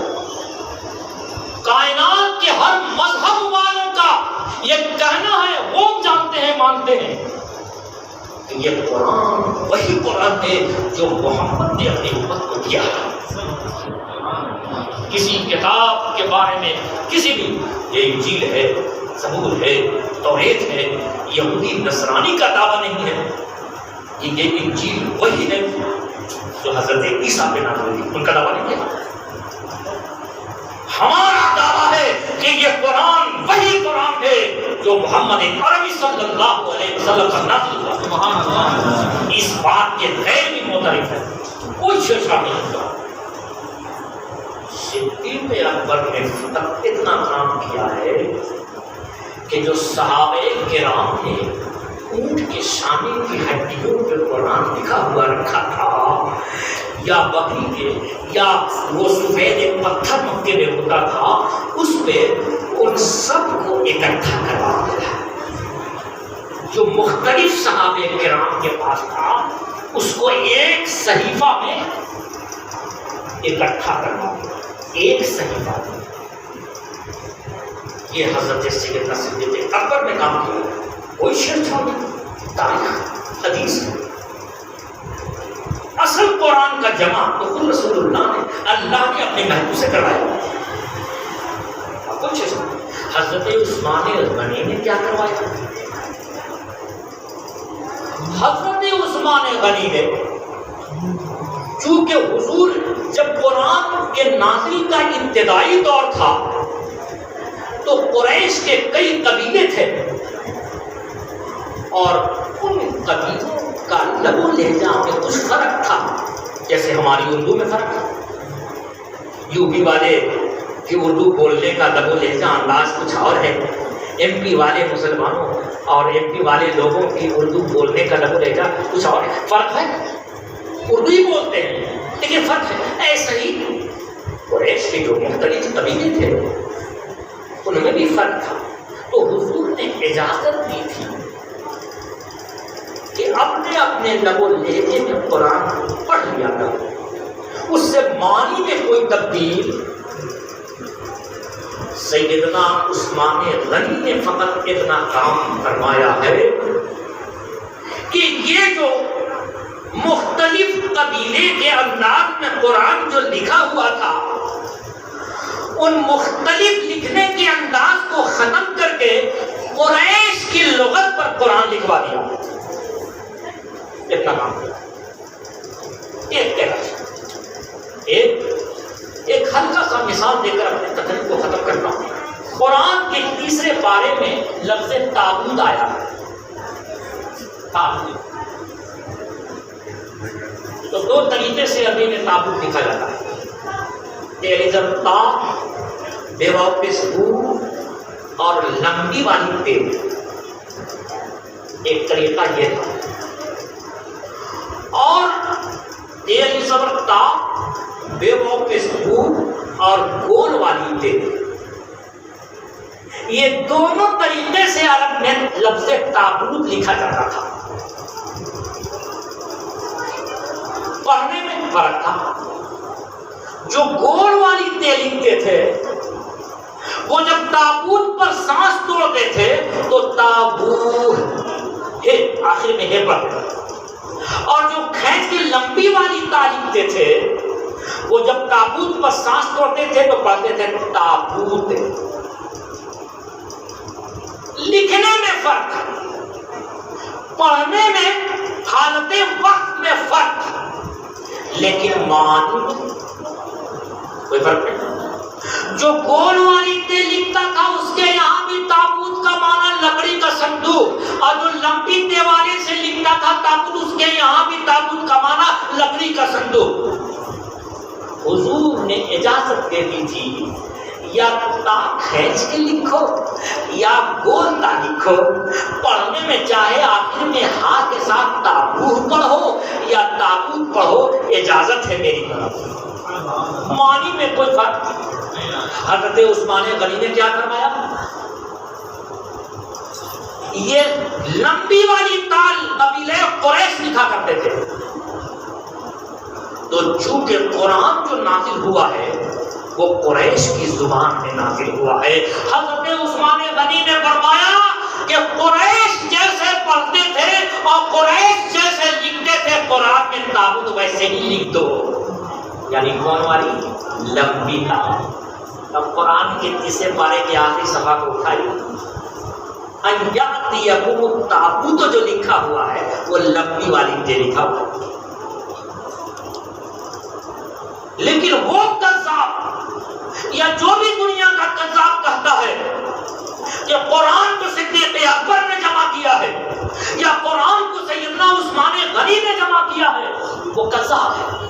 کائنات کے ہر مذہب والوں کا یہ کہنا ہے، وہ جانتے ہیں، مانتے ہیں کہ یہ قرآن وہی قرآن ہے جو محمد نے اپنی امت کو دیا ہے۔ کسی کتاب کے بارے میں کسی بھی، یہ انجیل ہے، زبور ہے، توریت ہے، یہودی نصرانی کا دعویٰ نہیں ہے، یہ انجیل وہی ہے جو حضرت عیسیٰ پہ نازل ہوئی، ان کا دعویٰ نہیں ہے۔ ہمارا دعویٰ ہے کہ یہ قرآن وہی قرآن ہے جو محمد عربی صلی اللہ علیہ وسلم پر نازل ہوا۔ اس بات کے غیر بھی معترف ہے، کوئی شرشہ نہیں ہوگا۔ صدیق اکبر نے اتنا کام کیا ہے کہ جو صحابہ کرام نے اونٹ کے شانے کی ہڈیوں پہ قرآن لکھا ہوا رکھا تھا، یا بکری کے، یا وہ سفید پتھر مکے میں ہوتا تھا، اس پہ ان سب کو اکٹھا کروا دیا۔ جو مختلف صحابہ کرام کے پاس تھا اس کو ایک صحیفہ میں اکٹھا کروا دیا، ایک صحیفہ۔ یہ حضرت سیدنا صدیق اکبر نے کام کیا، کوئی شرط نہیں، تاریخ حدیث ہے۔ اصل قرآن کا جمع تو خود رسول اللہ نے اپنے محبوب سے کروایا۔ کچھ حضرت عثمان غنی نے کیا کروایا؟ حضرت عثمان غنی نے چونکہ حضور جب قرآن کے نازل کا ابتدائی دور تھا تو قریش کے کئی قبیلے تھے اور ان قبیلوں کا لب و لہجہ میں کچھ فرق تھا، جیسے ہماری اردو میں فرق تھا۔ یو پی والے کی اردو بولنے کا لب و لہجہ انداز کچھ اور ہے، ایم پی والے مسلمانوں اور ایم پی والے لوگوں کی اردو بولنے کا لب و لہجہ کچھ اور ہے، فرق ہے، اردو ہی بولتے ہیں لیکن فرق ہے۔ ایسا ہی قریش کے جو مختلف قبیلے تھے ان میں بھی فرق تھا، تو حضور نے اجازت دی تھی کہ اپنے اپنے لب و لہجے میں قرآن پڑھ لیا کرو، اس سے معنی میں کوئی تبدیل۔ سیدنا عثمان غنی نے فقط اتنا کام فرمایا ہے کہ یہ جو مختلف قبیلے کے انداز میں قرآن جو لکھا ہوا تھا ان مختلف لکھنے کے انداز کو ختم کر کے قریش کی لغت پر قرآن لکھوا دیا، اتنا کام کیا۔ ایک ہلکا سا مثال دے کر اپنے تقریر کو ختم کرتا ہوں۔ قرآن کے تیسرے پارے میں لفظ تابوت آیا ہے، تابوت، تو دو طریقے سے عربی میں تابوت لکھا جاتا ہے، تا بے واپس اور لمبی والی تیل۔ ایک طریقہ یہ تھا، اور تیل زبر تا بے واپس اور گول والی تیل، یہ دونوں طریقے سے عرب میں لفظ تابوت لکھا جاتا تھا۔ پڑھنے میں فرق تھا، جو گول والی تیل لکھتے تھے وہ جب تابوت پر سانس توڑتے تھے تو تابوت ہے آخر میں ہے پڑھتے، اور جو کھینچ کے لمبی والی تا لکھتے تھے وہ جب تابوت پر سانس توڑتے تھے تو پڑھتے تھے تابوت۔ لکھنے میں فرق، پڑھنے میں حالت وقت میں فرق، لیکن معنی میں کوئی فرق نہیں۔ جو گول والی تے لکھتا تھا اس کے یہاں بھی تابوت کا معنی لکڑی کا صندوق، اور جو لمبی تے والے سے لکھتا تھا تابوت اس کے یہاں بھی تابوت کا معنی لکڑی کا صندوق۔ حضور نے اجازت دے دی تھی یا تا کھینچ کے لکھو یا گول تا لکھو، پڑھنے میں چاہے آخر میں ہاں کے ساتھ تابوت پڑھو یا تابوت پڑھو، اجازت ہے میری طرف، معنی میں کوئی فرق نہیں۔ حضرت عثمان غنی نے کیا فرمایا؟ یہ لمبی والی تال قبیلے قریش لکھا کرتے تھے، تو چونکہ قرآن جو نازل ہوا ہے وہ قریش کی زبان میں نازل ہوا ہے۔ حضرت عثمان غنی نے فرمایا کہ قریش جیسے پڑھتے تھے اور قریش جیسے لکھتے تھے قرآن میں تابوت ویسے ہی لکھ دو، یعنی کون والی؟ لمبی تال۔ اب قرآن کے تیسرے پارے کی آخری صفحہ کو اٹھائیے، ان یأتیکم التابوت جو لکھا ہوا ہے وہ لمبی والی تے لکھا ہوا ہے۔ لیکن وہ کذاب یا جو بھی دنیا کا کذاب کہتا ہے کہ قرآن کو صدیق اکبر نے جمع کیا ہے یا قرآن کو سیدنا عثمان غنی نے جمع کیا ہے، وہ کذاب ہے،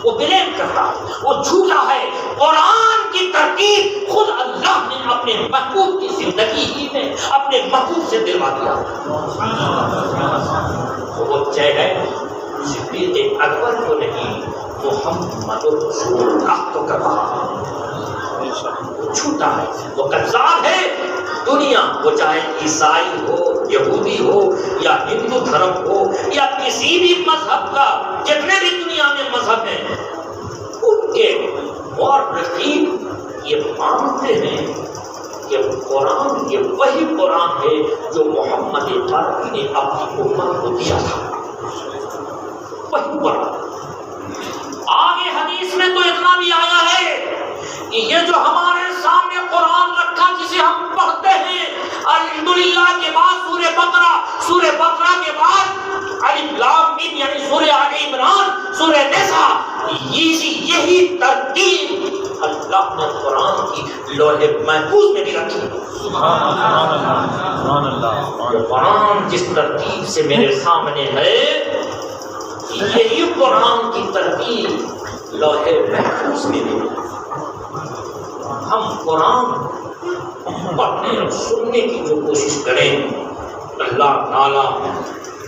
وہ بلیم کرتا ہے، وہ جھوٹا ہے۔ قرآن کی ترتیب خود اللہ نے اپنے محبوب کی زندگی ہی میں اپنے محبوب سے دلوا دیا، وہ چاہے ہے صدیق اکبر کو نہیں، محمد رسول اللہ کو کہا، جھوٹا ہے، وہ کذاب ہے۔ دنیا وہ چاہے عیسائی ہو، یہودی ہو یا ہندو دھرم ہو یا کسی بھی مذہب کا، جتنے بھی دنیا میں مذہب ہیں ان کے مورخین یہ مانتے ہیں کہ قرآن یہ وہی قرآن ہے جو محمد عربی نے اپنی امت کو دیا تھا، وہی قرآن۔ آگے حدیث میں تو اتنا بھی آیا ہے کہ یہ جو ہمارے سامنے قرآن رکھا جسے ہم پڑھتے ہیں، الحمدللہ کے بعد سورہ بقرہ کے بعد الف لام میم یعنی سورہ آل عمران، سورہ نساء، لوح محفوظ میں بھی رکھی ہے۔ یہ قرآن جس ترتیب سے میرے سامنے ہے، یہی قرآن کی ترتیب لوح محفوظ میں بھی ہے۔ ہم قرآن پڑھنے اور سننے کی جو کوشش کریں، اللہ تعالیٰ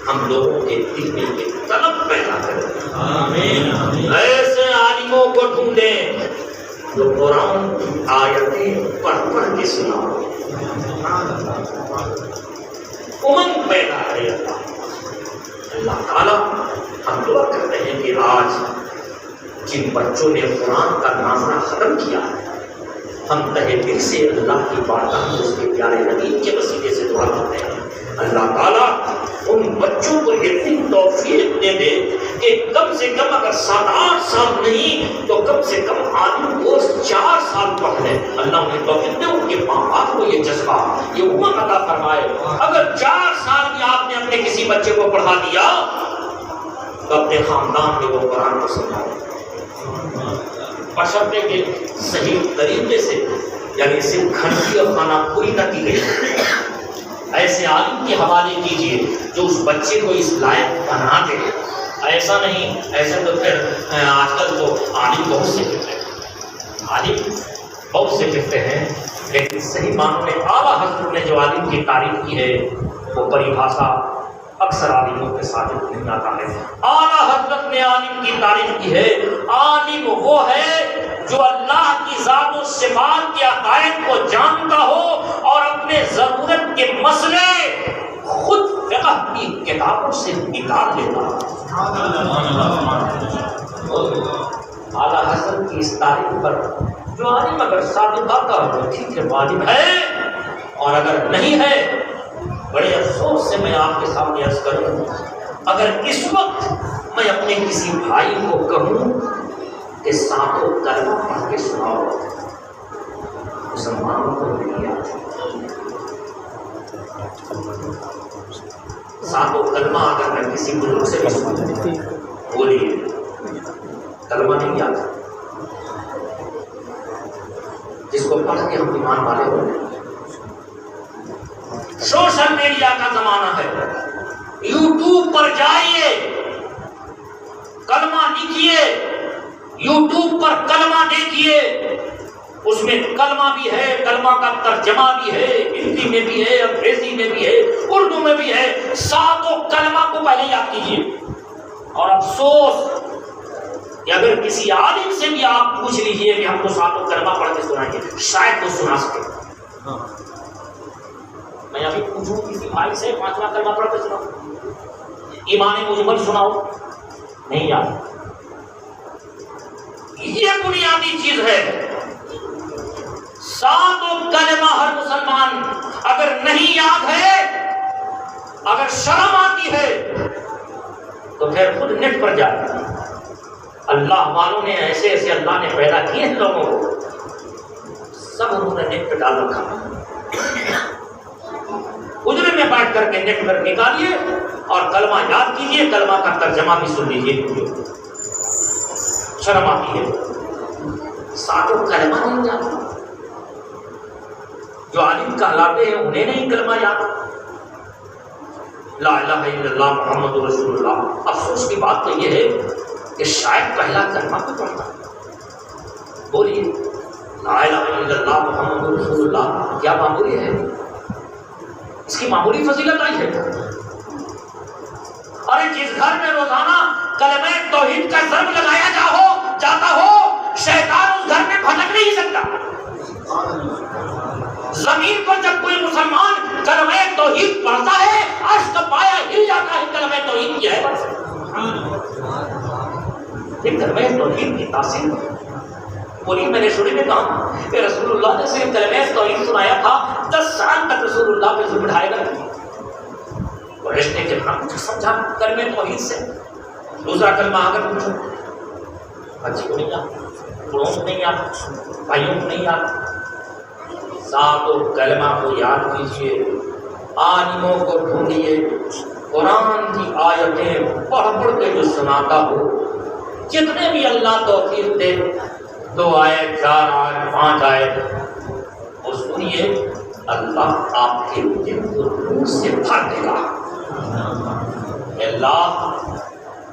ہم لوگوں کے دل میں یہ طلب پیدا کرے۔ ایسے عالموں کو ڈھونڈیں جو قرآن کی آیتیں پڑھ پڑھ کے سناؤ، امنگ پیدا کرے۔ اللہ تعالیٰ ہم دعا کرتے ہیں کہ آج جن بچوں نے قرآن کا نازلہ ختم کیا ہے، ہم تہہ دل سے اللہ کی بارگاہ میں اس کے پیارے نبی کے وسیلے سے دعا کرتے ہیں، اللہ تعالیٰ ان بچوں کو اتنی توفیق دے دے کہ کم سے کم اگر 7-8 سال نہیں تو کم سے کم عالم کورس 4 سال پڑھ لیں۔ اللہ انہیں توفیق دے، ان کے ماں باپ کو یہ جذبہ، یہ امت عطا فرمائے۔ اگر 4 سال میں آپ نے اپنے کسی بچے کو پڑھا دیا تو اپنے خاندان میں وہ قرآن کو سمجھائے، بشرطے کہ صحیح طریقے سے، یعنی صرف گھنٹی اور کھانا پوری نہ کی گئی۔ ایسے عالم کے حوالے کیجئے جو اس بچے کو اس لائق بنا دے۔ ایسا نہیں، ایسا تو پھر آج کل تو عالم بہت سے کہتے ہیں، عالم بہت سے کہتے ہیں، لیکن صحیح معنوں میں اعلیٰ حضرت نے جو عالم کی تعریف کی ہے وہ پریبھاشا اکثر عالموں کے ساتھ نہیں آتا ہے۔ اعلیٰ حضرت نے عالم کی تعریف کی ہے، عالم وہ ہے جو اللہ کی ذات و صفات کے عقائد کو جانتا ہو اور اپنے ضرورت کے مسئلے خود فقہ کی کتابوں سے نکال لیتا ہے۔ اعلیٰ حضرت کی اس تعریف پر جو عالم اگر صادق آتا ہو تو ٹھیک ہے، عالم ہے، اور اگر نہیں ہے، بڑے افسوس سے میں آپ کے سامنے عرض کروں، اگر اس وقت میں اپنے کسی بھائی کو کہوں کہ ساتوں کلمہ پڑھ کے سناؤ، مسلمانوں کو نہیں آتا۔ ساتوں کلمہ اگر میں کسی بزرگ سے بھی سنوں، بولیے کلمہ نہیں آتا، جس کو پڑھ کے ہم ایمان والے ہو گئے۔ سوشل میڈیا کا زمانہ ہے، یوٹیوب پر جائیے، کلمہ لکھیے، یوٹیوب پر کلمہ دیکھیے، اس میں کلمہ بھی ہے، کلمہ کا ترجمہ بھی ہے، ہندی میں بھی ہے، انگریزی میں بھی ہے، اردو میں بھی ہے۔ ساتوں کلمہ کو پہلے یاد کیجیے۔ اور افسوس کہ اگر کسی عالم سے بھی آپ پوچھ لیجیے کہ ہم کو ساتوں کلمہ پڑھ کے سنائیے، شاید وہ سنا سکے۔ میں ابھی پوچھوں کسی بھائی سے 5واں کلمہ پڑھ کے سناؤ، ایمان مجمل سناؤ، نہیں یاد۔ یہ بنیادی چیز ہے۔ ساتوں کلمہ ہر مسلمان اگر نہیں یاد ہے، اگر شرم آتی ہے تو پھر خود نیٹ پر جائے۔ اللہ والوں نے ایسے ایسے اللہ نے پیدا کیے ہیں لوگوں کو، سب انہوں نے نیٹ پہ ڈال رکھا۔ حجرے میں بیٹھ کر کے نیٹ پر نکالیے اور کلمہ یاد کیجیے، کلمہ کا ترجمہ بھی سن لیجیے۔ شرم آتی ہے، ساتوں کلمہ نہیں جاتا۔ جو عالم کہلاتے ہیں انہیں نہیں کلمہ یاد۔ لا الہ الا اللہ محمد رسول اللہ۔ افسوس کی بات تو یہ ہے کہ شاید پہلا کلمہ کو پڑھتا ہے۔ بولیے لا الہ الا اللہ محمد رسول اللہ، کیا معمولی ہے؟ اس کی معمولی فضیلت آئی ہے؟ ارے جس گھر میں روزانہ کلمہ توحید کا ضرب لگایا جاتا ہو، شیطان اس گھر میں بھٹک نہیں سکتا۔ زمین پر جب کوئی مسلمان کلمہ توحید پڑھتا ہے، عرش کا پایا ہل جاتا ہے۔ کلمہ توحید کی ہے بس، یہ کلمہ توحید کی تاثیر۔ بولی میں نے شروع میں کہا کہ رسول اللہ نے صرف کلمہ توحید سنایا تھا، 10 سال تک رسول اللہ پہ ظلم ڈھائے گا۔ قریش نے کتنا کچھ سمجھا کلمہ توحید سے۔ دوسرا کلمہ اگر پوچھو، بچے کو نہیں آتا، بڑوں کو نہیں آتا، بھائیوں کو نہیں آتا۔ ساتوں کلمہ کو یاد کیجیے، عالموں کو ڈھونڈیے، قرآن کی آیتیں پڑھ پڑھ کے جو سناتا ہو، جتنے بھی اللہ توفیق دے، 2 آیت 4 آیت 5 آیت تو سنیے اللہ آپ کے دل کو نور سے بھر دے گا۔ اے اللہ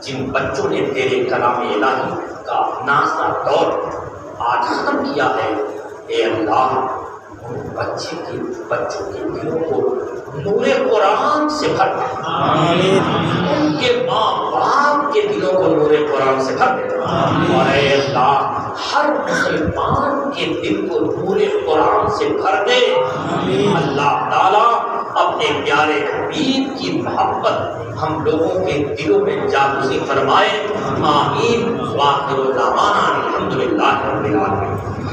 جن بچوں نے تیرے کلام الہی کا نازلہ دور آج ختم کیا ہے، اے اللہ ان بچوں کے دلوں کو نور قرآن سے بھر دے، ان کے ماں باپ کے دلوں کو نور قرآن سے بھر دے، اور اے اللہ ہر مسلمان کے دل کو نور قرآن سے بھر دے۔ اللہ تعالیٰ اپنے پیارے حبیب کی محبت ہم لوگوں کے دلوں میں جاگزی فرمائے۔ آمین۔ وآخر دعوانا الحمدللہ رب العالمین۔